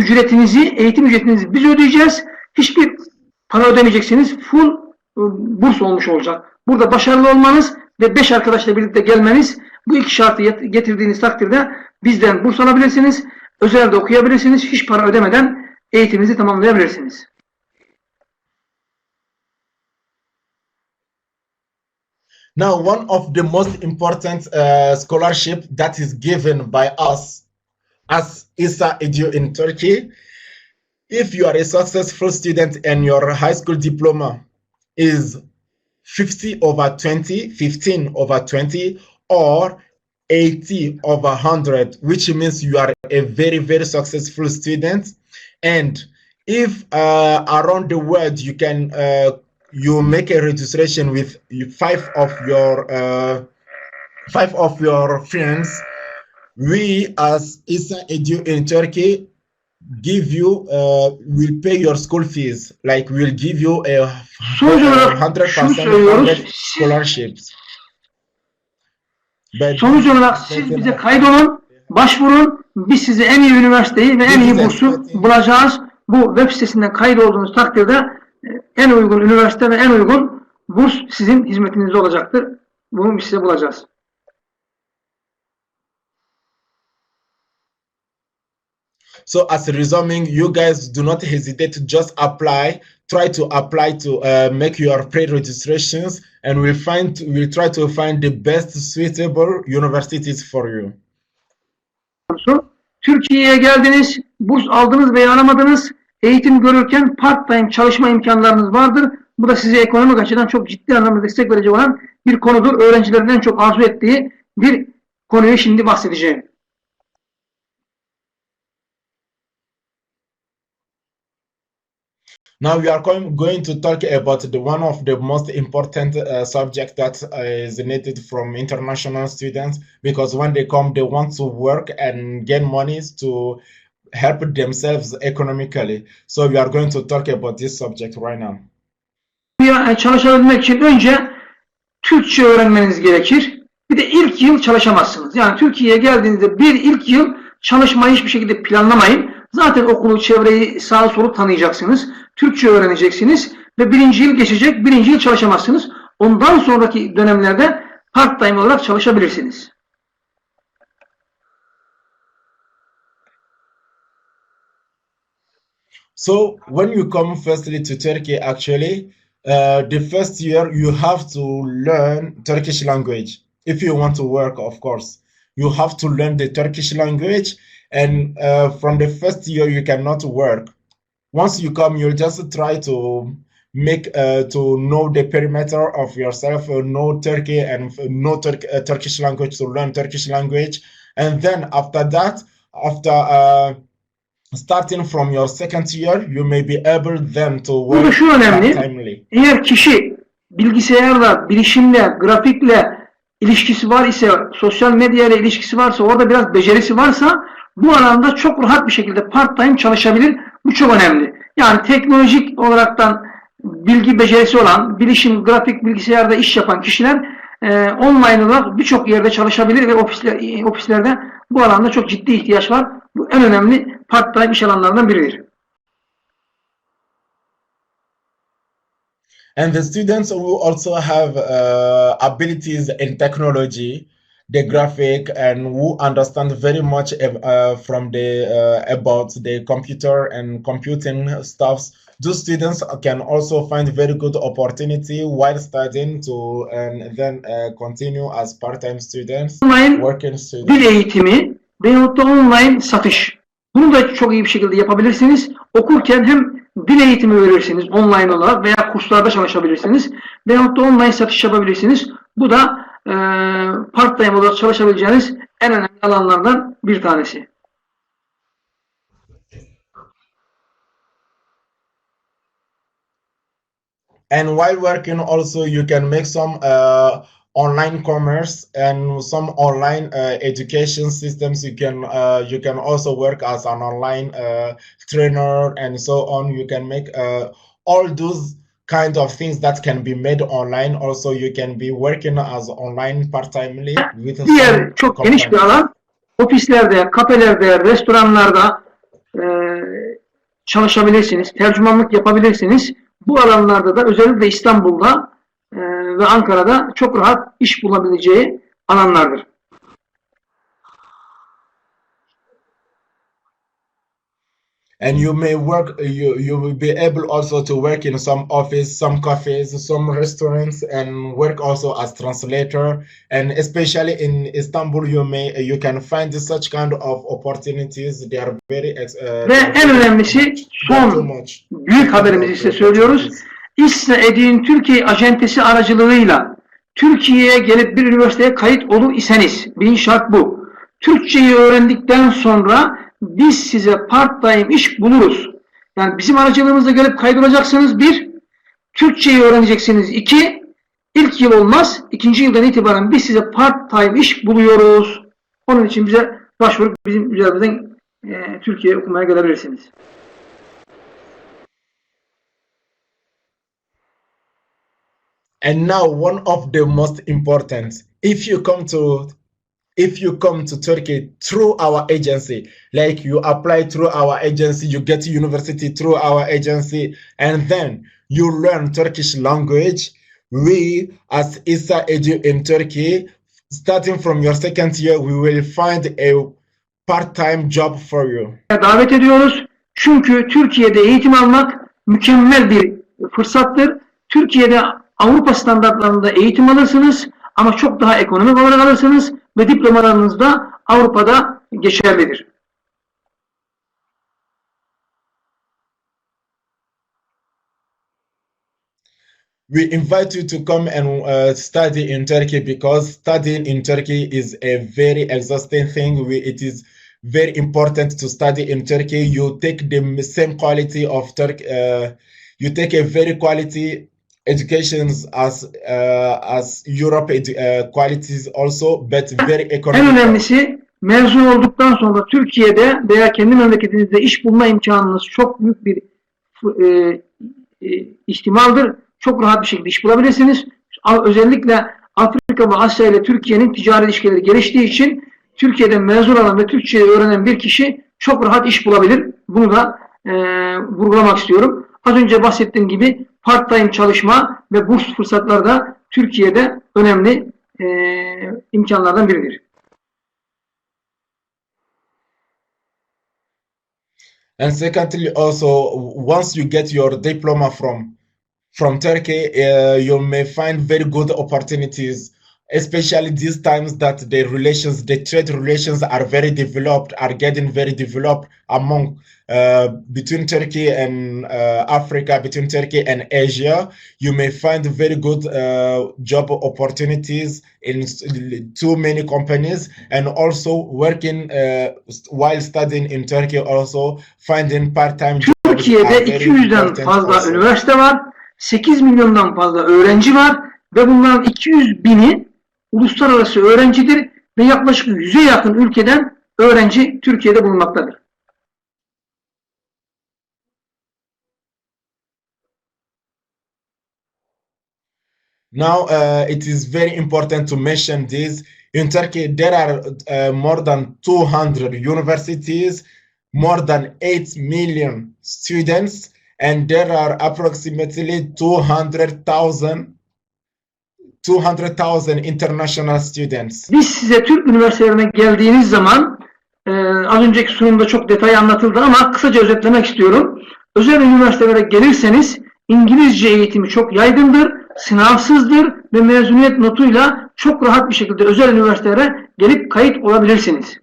eğitim ücretinizi biz ödeyeceğiz. Hiçbir para ödemeyeceksiniz. Full burs olmuş olacak. Burada başarılı olmanız ve 5 arkadaşla birlikte gelmeniz, bu iki şartı getirdiğiniz takdirde bizden burs alabilirsiniz. Özelde okuyabilirsiniz. Hiç para ödemeden eğitiminizi tamamlayabilirsiniz. Now, one of the most important scholarship that is given by us as ISA Edu in Turkey, if you are a successful student and your high school diploma is 15/20, or 80/100, which means you are a very successful student. And if around the world you can you make a registration with 5 of your friends, we as ISA Edu in Turkey will pay your school fees. Like we'll give you a 100% scholarships. Sonuç olarak siz bize kaydolun, başvurun, biz size en iyi üniversiteyi ve en iyi bursu bulacağız. Bu web sitesinden kaydolduğunuz takdirde en uygun üniversite ve en uygun burs sizin hizmetinizde olacaktır. Bunu biz size bulacağız. So as resuming, you guys do not hesitate to just apply. Try to apply to make your pre-registrations, and we'll try to find the best suitable universities for you. Türkiye'ye geldiniz, burs aldınız veya alamadınız, eğitim görürken part-time çalışma imkanlarınız vardır. Bu da size ekonomik açıdan çok ciddi anlamda destek verecek olan bir konudur. Öğrencilerin en çok arzu ettiği bir konuyu şimdi bahsedeceğim. Now we are going to talk about one of the most important subject that is needed from international students, because when they come, they want to work and gain monies to help themselves economically. So we are going to talk about this subject right now. Çalışabilmek için önce Türkçe öğrenmeniz gerekir. Bir de ilk yıl çalışamazsınız. Yani Türkiye'ye geldiğinizde ilk yıl çalışmayı hiçbir şekilde planlamayın. Zaten okulu, çevreyi, sağa solu tanıyacaksınız. Türkçe öğreneceksiniz ve birinci yıl geçecek, birinci yıl çalışamazsınız. Ondan sonraki dönemlerde part-time olarak çalışabilirsiniz. So when you come firstly to Turkey, actually, the first year you have to learn Turkish language. If you want to work, of course, you have to learn the Turkish language, and from the first year you cannot work. Once you come, you'll just try to make to know the perimeter of yourself, know Turkey and know Turkish language, to learn Turkish language, and then after that, starting from your second year, you may be able then to work Burada şu önemli, part-timely. eğer kişi bilgisayarla, bilişimle, grafikle ilişkisi var ise, sosyal medya ile ilişkisi varsa, orada biraz becerisi varsa, bu alanda çok rahat bir şekilde part-time çalışabilir. Bu çok önemli. Yani teknolojik olaraktan bilgi becerisi olan, bilişim, grafik, bilgisayarda iş yapan kişiler online olarak birçok yerde çalışabilir ve ofislerde bu alanda çok ciddi ihtiyaç var. Bu en önemli part-time iş alanlarından biridir. And the students who also have abilities in technology, the graphic, and who understand very much from the about the computer and computing stuffs. Those students can also find very good opportunity while studying to and then continue as part-time students, working students. Dil eğitimi veyahut da online satış. Bunu da çok iyi bir şekilde yapabilirsiniz. Okurken hem dil eğitimi verirsiniz online olarak veya kurslarda çalışabilirsiniz. Veyahut da online satış yapabilirsiniz. Bu da part-time olarak çalışabileceğiniz en önemli alanlardan bir tanesi. And while working also you can make some online commerce and some online education systems. You can also work as an online trainer and so on. You can make all those kind of things that can be made online. Also you can be working as online part-timely with diğer çok geniş bir alan. Ofislerde, kafelerde, restoranlarda çalışabilirsiniz. Tercümanlık yapabilirsiniz. Bu alanlarda da özellikle İstanbul'da ve Ankara'da çok rahat iş bulabileceği alanlardır. And you may work, you will be able also to work in some office, some cafes, some restaurants, and work also as translator. And especially in Istanbul, you can find such kind of opportunities. They are very ve en önemlisi son büyük haberimizi size söylüyoruz. İşte EDUINTURKEY acentesi aracılığıyla Türkiye'ye gelip bir üniversiteye kayıt olur iseniz, birinci şart bu. Türkçeyi öğrendikten sonra biz size part-time iş buluruz. Yani bizim aracılığımızla gelip kaydolacaksınız. Bir, Türkçeyi öğreneceksiniz. İki, ilk yıl olmaz. İkinci yıldan itibaren biz size part-time iş buluyoruz. Onun için bize başvurup bizim üzerimizden Türkiye'ye okumaya gelebilirsiniz. And now one of the most important, if you come to Turkey through our agency, like you apply through our agency, you get to university through our agency, and then you learn Turkish language, we as ISA Edu in Turkey, starting from your second year, we will find a part-time job for you. Davet ediyoruz. Çünkü Türkiye'de eğitim almak mükemmel bir fırsattır. Türkiye'de Avrupa standartlarında eğitim alırsınız ama çok daha ekonomik olarak alırsınız ve diplomalarınız da Avrupa'da geçerlidir. We invite you to come and study in Turkey, because studying in Turkey is a very exhausting thing. It is very important to study in Turkey. You take the same quality of Turkey. You take a very quality educations as Europe qualities also, but very economical. En önemlisi mezun olduktan sonra Türkiye'de veya kendi memleketinizde iş bulma imkanınız çok büyük bir ihtimaldir. Çok rahat bir şekilde iş bulabilirsiniz. Özellikle Afrika ve Asya ile Türkiye'nin ticari ilişkileri geliştiği için Türkiye'den mezun olan ve Türkçeyi öğrenen bir kişi çok rahat iş bulabilir. Bunu da vurgulamak istiyorum. Az önce bahsettiğim gibi part-time çalışma ve burs fırsatları da Türkiye'de önemli imkanlardan biridir. And secondly, also, once you get your diploma from Turkey, you may find very good opportunities, especially these times that the trade relations are getting very developed among between Turkey and Africa, between Turkey and Asia. You may find very good job opportunities in too many companies, and also working while studying in Turkey, also finding part-time jobs. Türkiye'de 200'den fazla üniversite var, 8 milyondan fazla öğrenci var ve bunların 200 bini uluslararası öğrencidir ve yaklaşık 100'e yakın ülkeden öğrenci Türkiye'de bulunmaktadır. Now, it is very important to mention this. In Turkey, there are more than 200 universities, more than 8 million students, and there are approximately 200,000 international students. Biz size Türk üniversitelerine geldiğiniz zaman az önceki sunumda çok detay anlatıldı ama kısaca özetlemek istiyorum. Özel üniversitelere gelirseniz İngilizce eğitimi çok yaygındır, sınavsızdır ve mezuniyet notuyla çok rahat bir şekilde özel üniversitelere gelip kayıt olabilirsiniz.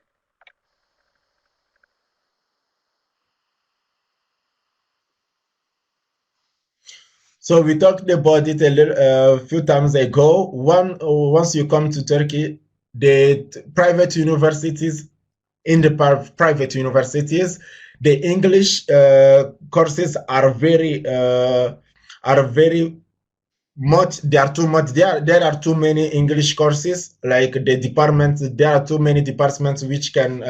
So we talked about it a few times ago. Once you come to Turkey, the private universities, in the private universities, the English courses are very much. There are too much. There are too many English courses. Like the departments, there are too many departments which can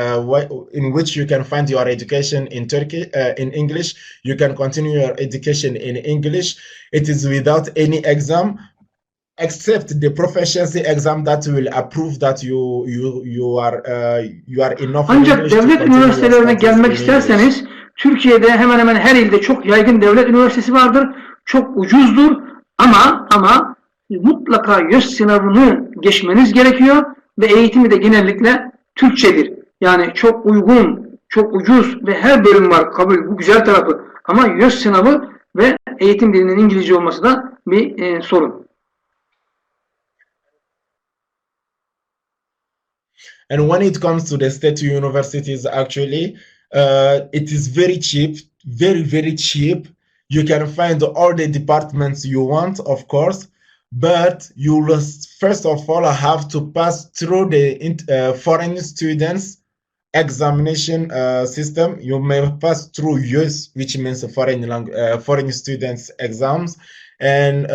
in which you can find your education in Turkey in English. You can continue your education in English. It is without any exam, except the proficiency exam that will approve that you are enough. Ancak devlet üniversitelerine gelmek isterseniz Türkiye'de hemen hemen her ilde çok yaygın devlet üniversitesi vardır. Çok ucuzdur ama mutlaka YÖS sınavını geçmeniz gerekiyor ve eğitimi de genellikle Türkçedir. Yani çok uygun, çok ucuz ve her bölüm var kabul, bu güzel tarafı. Ama YÖS sınavı ve eğitim dilinin İngilizce olması da bir sorun. And when it comes to the state universities, actually, it is very cheap, very cheap. You can find all the departments you want, of course, but you will first of all have to pass through the foreign students examination system. You may pass through YÖS, which means foreign students exams. And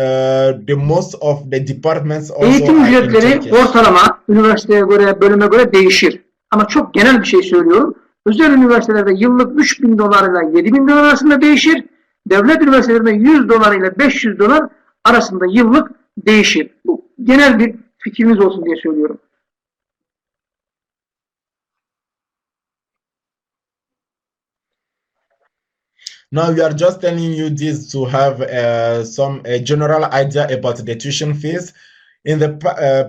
the most of the departments also eğitim ücretleri ortalama üniversiteye göre, bölüme göre değişir. Ama çok genel bir şey söylüyorum. Özel üniversitelerde yıllık $3.000 ile $7.000 arasında değişir. Devlet üniversitelerinde $100 ile $500 arasında yıllık değişir. Bu genel bir fikriniz olsun diye söylüyorum. Now we are just telling you this to have some general idea about the tuition fees. In the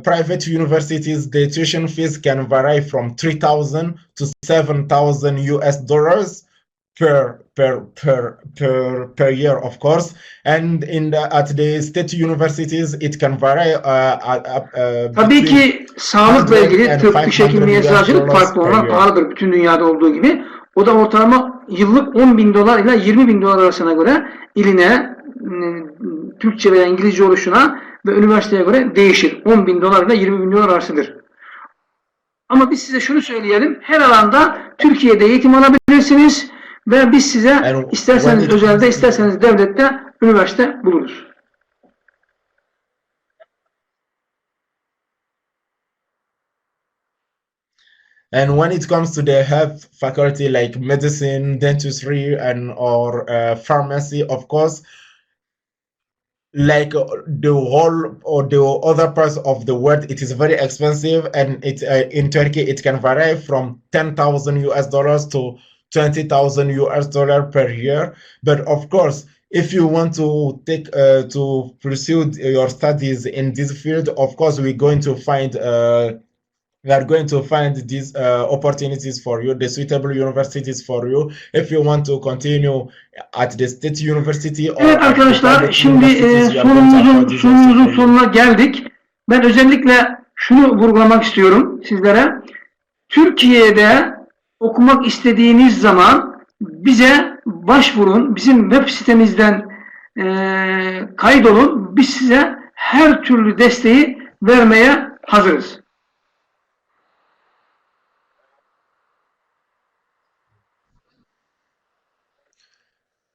private universities, the tuition fees can vary from $3,000 to $7,000 per year, of course. And at the state universities, it can vary. Tabii ki sağlıkla ilgili tıp, diş hekimliği, eczacılık farklı olan pahalıdır bütün dünyada olduğu gibi. O da ortalama yıllık $10.000 ile $20.000 arasına göre iline, Türkçe veya İngilizce oluşuna ve üniversiteye göre değişir. $10.000 ile $20.000 arasıdır. Ama biz size şunu söyleyelim. Her alanda Türkiye'de eğitim alabilirsiniz ve biz size isterseniz özelde, isterseniz devlette üniversite buluruz. And when it comes to the health faculty like medicine, dentistry, or pharmacy, of course, like the whole or the other parts of the world, it is very expensive, and in Turkey it can vary from $10,000 to $20,000 per year. But of course, if you want to pursue your studies in this field, of course we are going to find these opportunities for you, the suitable universities for you, if you want to continue at the state university. Evet arkadaşlar, şimdi sunumumuzun sonuna geldik. Ben özellikle şunu vurgulamak istiyorum sizlere. Türkiye'de okumak istediğiniz zaman bize başvurun, bizim web sitemizden kaydolun. Biz size her türlü desteği vermeye hazırız.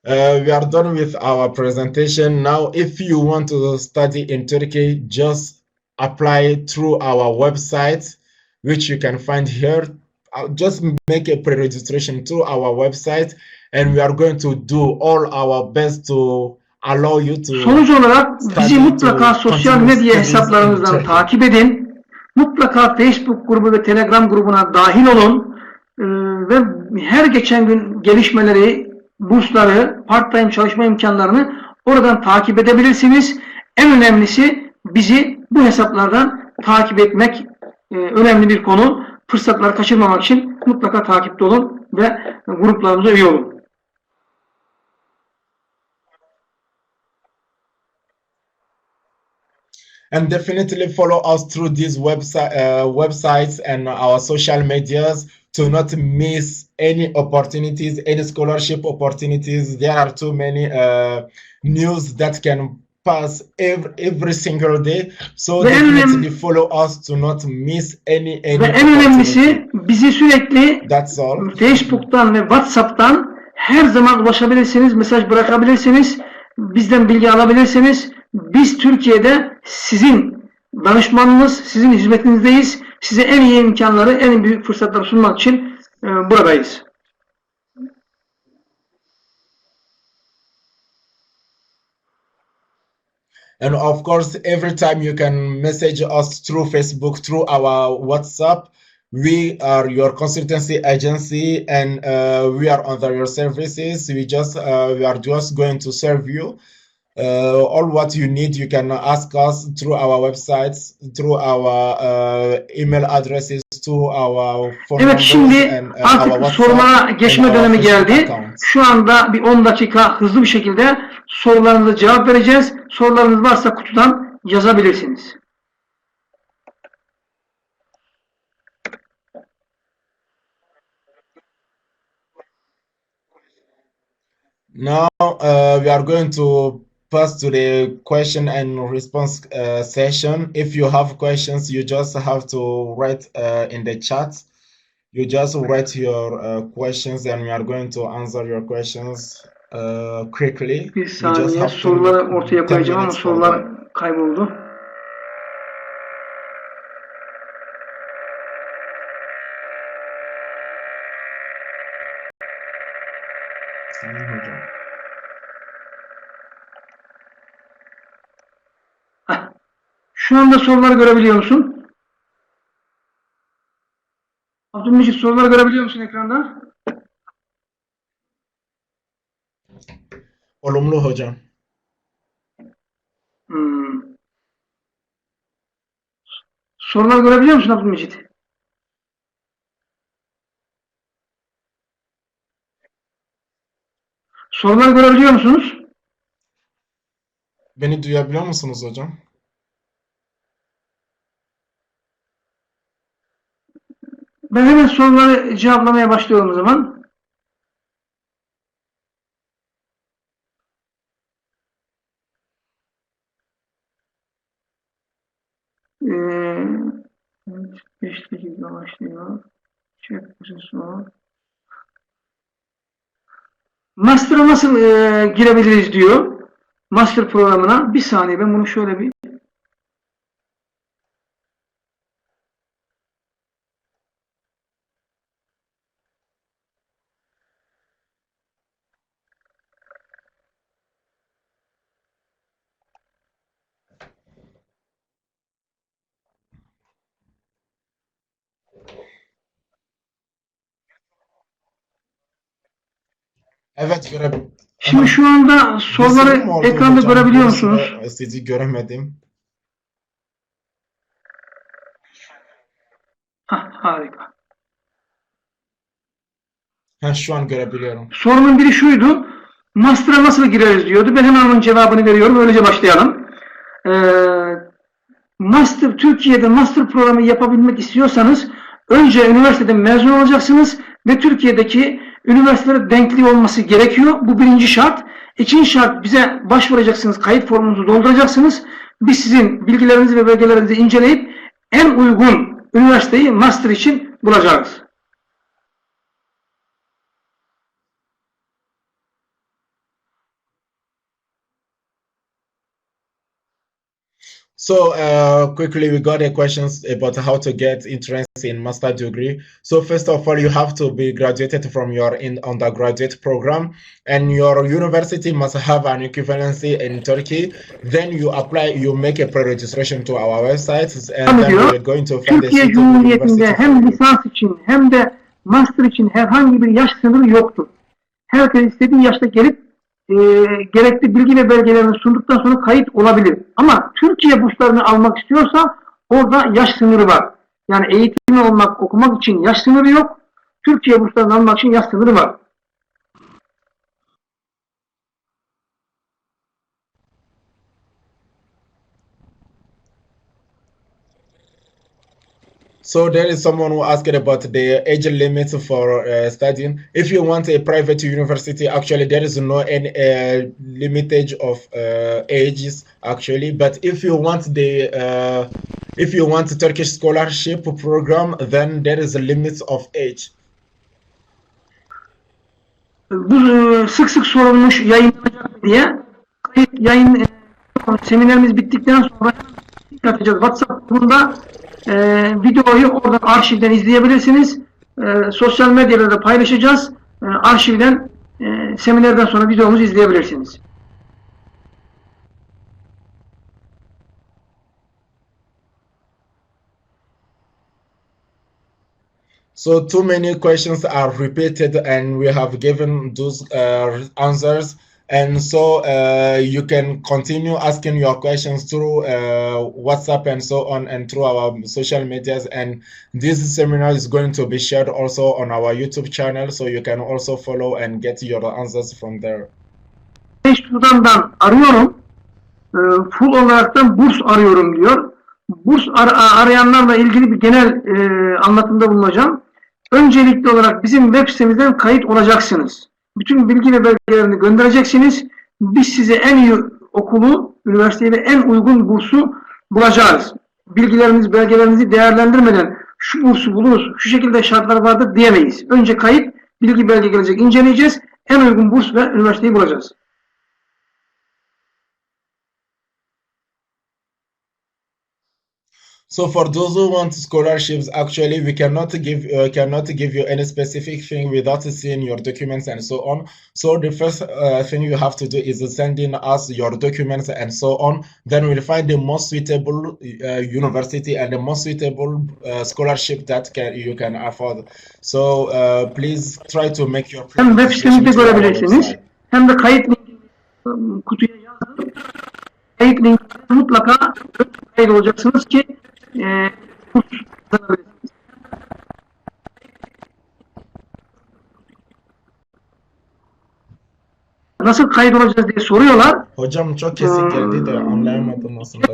We are done with our presentation. Now, if you want to study in Turkey, just apply through our website, which you can find here. Just make a pre-registration through our website, and we are going to do all our best to allow you to. Sonuç olarak bizi mutlaka sosyal medya hesaplarımızdan takip edin. Mutlaka Facebook grubu ve Telegram grubuna dahil olun. Ve her geçen gün gelişmeleri bursları, part-time çalışma imkanlarını oradan takip edebilirsiniz. En önemlisi bizi bu hesaplardan takip etmek önemli bir konu. Fırsatları kaçırmamak için mutlaka takipte olun ve gruplarımıza üye olun. And definitely follow us through these websites and our social medias to not miss any opportunities, any scholarship opportunities. There are too many news that can pass every single day. So definitely follow us to not miss any ve en önemlisi bizi sürekli Facebook'tan ve WhatsApp'tan her zaman ulaşabilirsiniz, mesaj bırakabilirsiniz, bizden bilgi alabilirsiniz. Biz Türkiye'de sizin danışmanınız, sizin hizmetinizdeyiz. Size en iyi imkanları, en büyük fırsatları sunmak için buradayız. And of course, every time you can message us through Facebook, through our WhatsApp. We are your consultancy agency, and we are under your services. We are just going to serve you. All what you need, you can ask us through our websites, through our email addresses, through our phone evet, numbers, şimdi and artık sorulara geçme dönemi geldi. Şu anda bir 10 dakika hızlı bir şekilde sorularınıza cevap vereceğiz. Sorularınız varsa kutudan yazabilirsiniz. Now we are going to pass to the question and response session. If you have questions, you just have to write in the chat. You just write your questions, and we are going to answer your questions quickly. Bir saniye, soruları ortaya koyacağım ama sorular kayboldu. Şu anda soruları görebiliyor musun? Abdülmecit, soruları görebiliyor musun ekranda? Olumlu hocam. Soruları görebiliyor musun Abdülmecit? Soruları görebiliyor musunuz? Beni duyabiliyor musunuz hocam? Ben hemen soruları cevaplamaya başlıyorum o zaman. Beş dakika başlıyor. Master'a nasıl girebiliriz diyor. Master programına. Bir saniye, ben bunu şöyle bir evet, Şimdi şu anda soruları ekranda görebiliyor musunuz? Sizi göremedim. Harika. Şu an görebiliyorum. Sorunun biri şuydu. Master'a nasıl gireriz diyordu. Ben hemen onun cevabını veriyorum. Öylece başlayalım. Türkiye'de master programı yapabilmek istiyorsanız önce üniversiteden mezun olacaksınız ve Türkiye'deki üniversitelere denkliği olması gerekiyor. Bu birinci şart. İkinci şart, bize başvuracaksınız. Kayıt formunuzu dolduracaksınız. Biz sizin bilgilerinizi ve belgelerinizi inceleyip en uygun üniversiteyi master için bulacağız. So quickly, we got a questions about how to get entrance in master degree. So first of all, you have to be graduated from your undergraduate program, and your university must have an equivalency in Turkey. Then you apply, you make a pre-registration to our website, and then we're going to find a Türkiye Cumhuriyeti'nde hem lisans için hem de master için herhangi bir yaş sınırı yoktur. herkes istediği yaşta gelip gerekli bilgi ve belgelerini sunduktan sonra kayıt olabilir. Ama Türkiye burslarını almak istiyorsa orada yaş sınırı var. Yani eğitimli olmak, okumak için yaş sınırı yok. Türkiye burslarını almak için yaş sınırı var. So there is someone who asked about the age limit for studying. If you want a private university, actually there is no any limitage of ages actually. But if you want the Turkish scholarship program, then there is a limit of age. Bu sık sık sorulmuş yayınlanacak diye yayın seminerimiz bittikten sonra atacağız. WhatsApp grubunda videoyu oradan arşivden izleyebilirsiniz. Sosyal medyada da paylaşacağız. Arşivden seminerden sonra videomuzu izleyebilirsiniz. So too many questions are repeated and we have given those answers. And so you can continue asking your questions through WhatsApp and so on, and through our social medias. And this seminar is going to be shared also on our YouTube channel, so you can also follow and get your answers from there. Sudan'dan arıyorum. Full olaraktan burs arıyorum diyor. Burs arayanlarla ilgili bir genel anlatımda bulunacağım. Öncelikli olarak bizim web sitemizden kayıt olacaksınız. Bütün bilgi ve belgelerini göndereceksiniz. Biz size en iyi okulu, üniversiteyi ve en uygun bursu bulacağız. Bilgilerinizi, belgelerinizi değerlendirmeden şu bursu buluruz, şu şekilde şartlar vardır diyemeyiz. Önce kayıt, bilgi, belge gelecek, inceleyeceğiz. En uygun burs ve üniversiteyi bulacağız. So for those who want scholarships, actually we cannot give you any specific thing without seeing your documents and so on. So the first thing you have to do is sending us your documents and so on. Then we'll find the most suitable university and the most suitable scholarship that you can afford. So please try to make your hem web sitemizde görebilirsiniz, hem de kayıt linki kutuya yazın. Kayıt linki mutlaka kayıt olacaksınız ki nasıl kayıt olacağız diye soruyorlar. Hocam çok kesin geldi de anlayamadım aslında.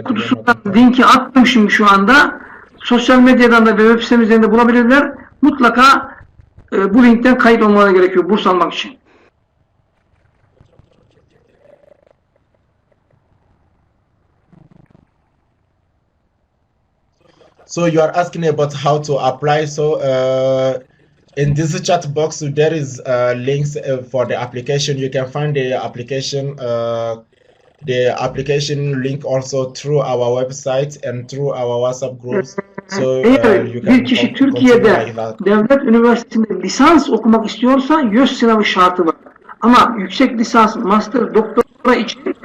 Linki attım şimdi şu anda. Sosyal medyadan da ve web sitemizden de bulabilirler. Mutlaka bu linkten kayıt olmaları gerekiyor burs almak için. So you are asking about how to apply. So in this chat box, there is links for the application. You can find the application link also through our website and through our WhatsApp groups. So you can bir kişi Türkiye'de devlet üniversitesinde lisans okumak istiyorsa YÖS sınavı şartı var. Ama yüksek lisans, master, doktora için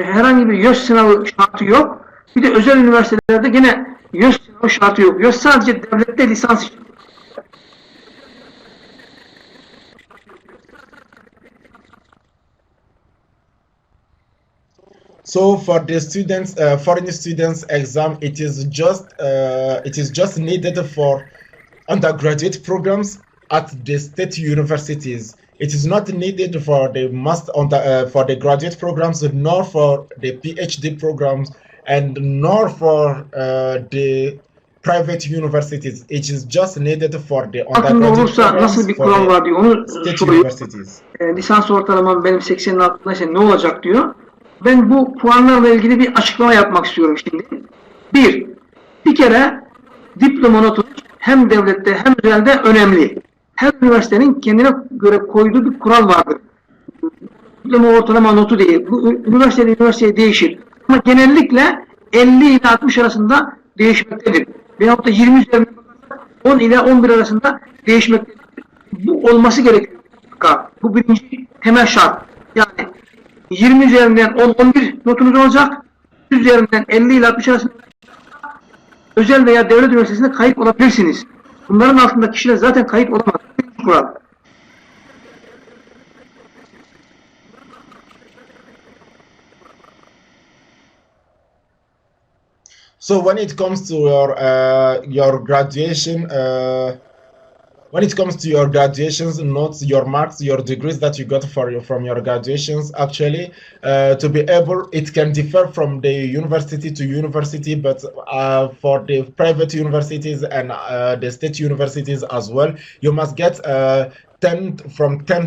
herhangi bir YÖS sınavı şartı yok. Bir de özel üniversitelerde gene YÖS sınavı şartı yok. YÖS sadece devlette lisans için. So for the students, foreign students exam, it is just needed for undergraduate programs at the state universities. It is not needed for the for the graduate programs, nor for the PhD programs, and nor for the private universities. It is just needed for the undergraduate olursa nasıl bir kural var diyor. Onu soruyor. Lisans ortalamam benim 80'in altındaysa ne olacak diyor. Ben bu puanlarla ilgili bir açıklama yapmak istiyorum şimdi. Bir kere diploma notu hem devlette hem özelde önemli. Her üniversitenin kendine göre koyduğu bir kural vardır. Diploma ortalama notu değil. Bu üniversiteye değişir. Ama genellikle 50 ile 60 arasında değişmektedir. Veyahut da 20 üzerinden 10 ile 11 arasında değişmektedir. Bu olması gerekiyor. Bu birinci temel şart. Yani 20 üzerinden 10-11 notunuz olacak. 100 üzerinden 50 ile 60 arasında özel veya devlet üniversitesinde kayıt olabilirsiniz. Bunların altında kişiler zaten kayıt olamaz. Kural. So when it comes to your graduation, when it comes to your graduations notes, your marks, your degrees that you got from your graduations, actually, to be able, it can differ from the university to university, but for the private universities and the state universities as well, you must get 10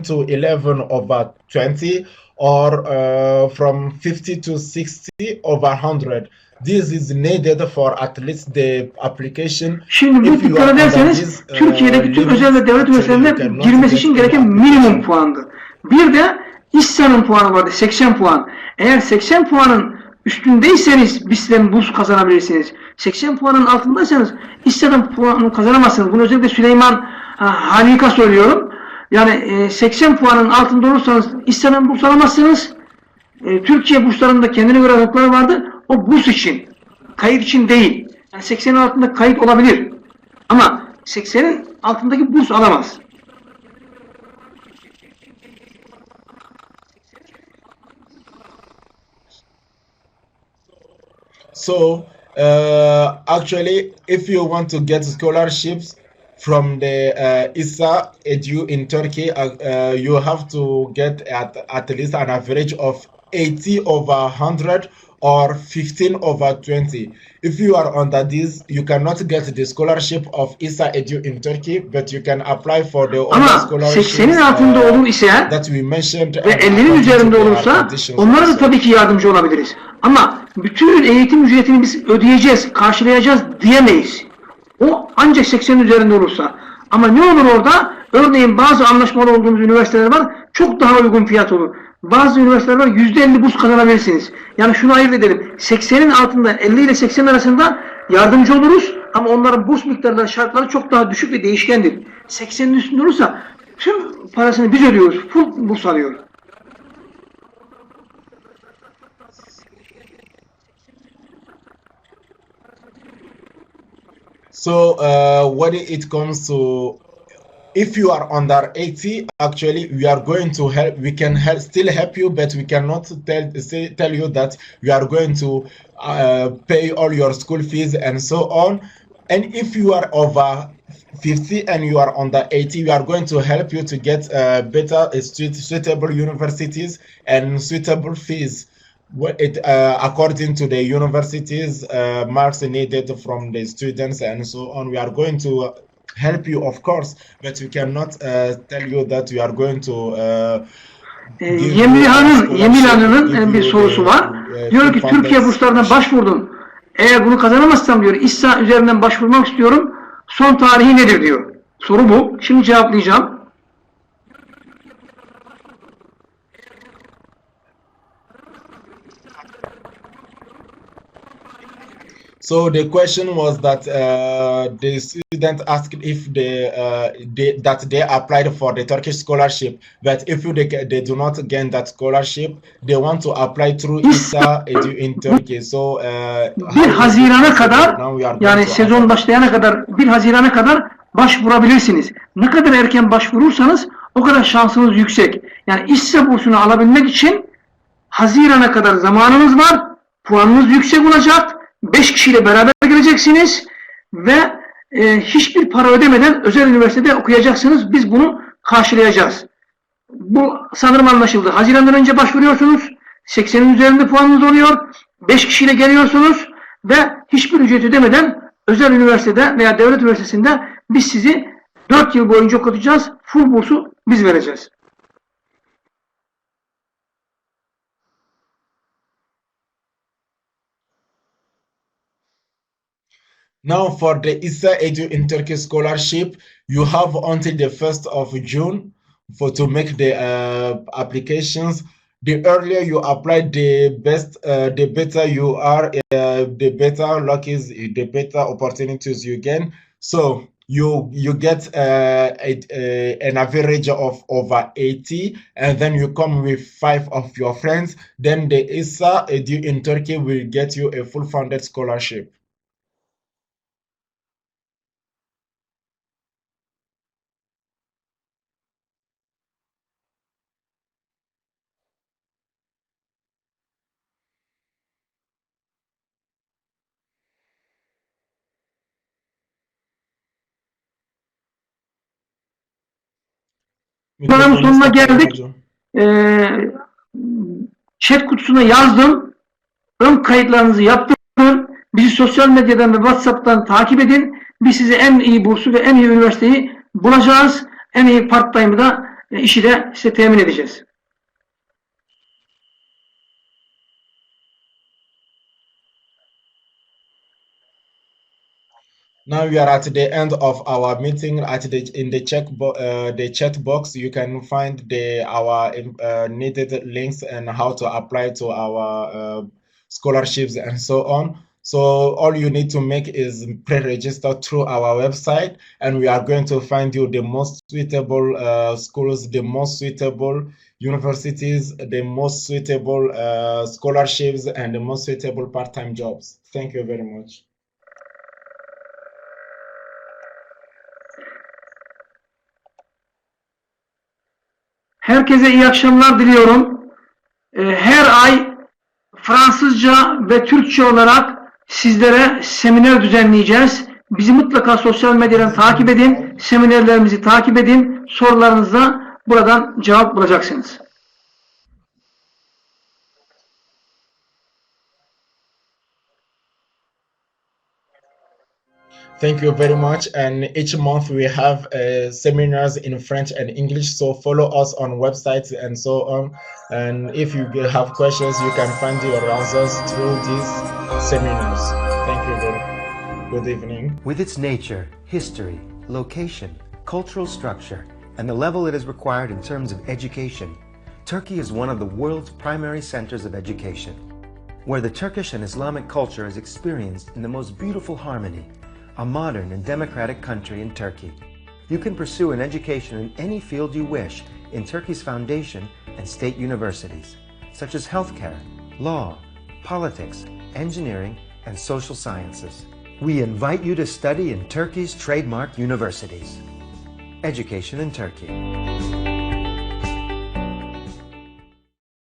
to 11 over 20, or from 50 to 60 over 100. This is needed for at least the application. Şimdi bu dikkat ederseniz Türkiye'deki tüm özel ve devlet üniversitelerinde girmesi için gereken minimum puandı. Bir de İSSA'nın puanı vardı, 80 puan. Eğer 80 puanın üstündeyseniz bizden burs kazanabilirsiniz. 80 puanın altındaysanız İSSA'dan puanı kazanamazsınız. Bunu özellikle Süleyman Halika söylüyorum. Yani 80 puanın altında olursanız İSSA'dan burs alamazsınız. Türkiye burslarında kendine göre hakları vardı. O burs için, kayıt için değil. Yani 80'in altında kayıt olabilir. Ama 80'in altındaki burs alamaz. So, actually, if you want to get scholarships from the ISA Edu in Turkey, you have to get at least an average of 80 over 100 or 15 over 20. If you are under this, you cannot get the scholarship of ISA Edu in Turkey, but you can apply for the other scholarships 80'in altında olur ise that we mentioned ve 50'nin üzerinde olursa onlara da tabii ki yardımcı olabiliriz. Ama bütün eğitim ücretini biz ödeyeceğiz, karşılayacağız diyemeyiz. O ancak 80'in üzerinde olursa. Ama ne olur orada? Örneğin bazı anlaşmalı olduğumuz üniversiteler var, çok daha uygun fiyat olur. Bazı üniversiteler var, %50 burs kazanabilirsiniz. Yani şunu ayırt edelim, 80'in altında 50 ile 80 arasında yardımcı oluruz ama onların burs miktarları, şartları çok daha düşük ve değişkendir. 80'in üstünde olursa tüm parasını biz ödüyoruz, full burs alıyoruz. So when it comes to, if you are under 80, actually we are going to help. We can still help you, but we cannot tell you that we are going to pay all your school fees and so on. And if you are over 50 and you are under 80, we are going to help you to get better suitable universities and suitable fees. According to the universities marks needed from the students and so on. We are going to help you, of course, but we cannot tell you that we are going to Yemil Hanım'ın bir sorusu var. Diyor ki Türkiye burslarına başvurdum. Eğer bunu kazanamazsam diyor İSSA üzerinden başvurmak istiyorum. Son tarihi nedir diyor. Soru bu. Şimdi cevaplayacağım. So the question was that the student asked if they applied for the Turkish scholarship, but if they do not gain that scholarship, they want to apply through ISA in Turkey. So 1 Haziran'a kadar, yani sezon başlayana kadar 1 Haziran'a kadar başvurabilirsiniz. Ne kadar erken başvurursanız o kadar şansınız yüksek. Yani ISA bursunu alabilmek için Haziran'a kadar zamanınız var. Puanınız yüksek olacak. 5 kişiyle beraber geleceksiniz ve hiçbir para ödemeden özel üniversitede okuyacaksınız. Biz bunu karşılayacağız. Bu sanırım anlaşıldı. Haziran'dan önce başvuruyorsunuz. 80'in üzerinde puanınız oluyor. 5 kişiyle geliyorsunuz ve hiçbir ücret ödemeden özel üniversitede veya devlet üniversitesinde biz sizi 4 yıl boyunca okutacağız. Full bursu biz vereceğiz. Now for the ISA Edu in Turkey scholarship, you have until the 1st of June to make the applications. The earlier you apply, the better you are, the better luck is, the better opportunities you gain. So you get an average of over 80, and then you come with 5 of your friends. Then the ISA Edu in Turkey will get you a full-funded scholarship. Programın sonuna geldik. Chat kutusuna yazdım. Ön kayıtlarınızı yaptırın. Bizi sosyal medyadan ve WhatsApp'tan takip edin. Biz size en iyi bursu ve en iyi üniversiteyi bulacağız. En iyi part-time'ı da işi de size temin edeceğiz. Now we are at the end of our meeting. In the chat box, you can find our needed links and how to apply to our scholarships and so on. So all you need to make is pre-register through our website, and we are going to find you the most suitable schools, the most suitable universities, the most suitable scholarships, and the most suitable part-time jobs. Thank you very much. Herkese iyi akşamlar diliyorum. Her ay Fransızca ve Türkçe olarak sizlere seminer düzenleyeceğiz. Bizi mutlaka sosyal medyadan takip edin. Seminerlerimizi takip edin. Sorularınıza buradan cevap bulacaksınız. Thank you very much. And each month we have seminars in French and English. So follow us on websites and so on. And if you have questions, you can find your answers through these seminars. Thank you very much. Good evening. With its nature, history, location, cultural structure, and the level it is required in terms of education, Turkey is one of the world's primary centers of education, where the Turkish and Islamic culture is experienced in the most beautiful harmony. A modern and democratic country in Turkey. You can pursue an education in any field you wish in Turkey's foundation and state universities, such as healthcare, law, politics, engineering, and social sciences. We invite you to study in Turkey's Trademark universities. Education in Turkey.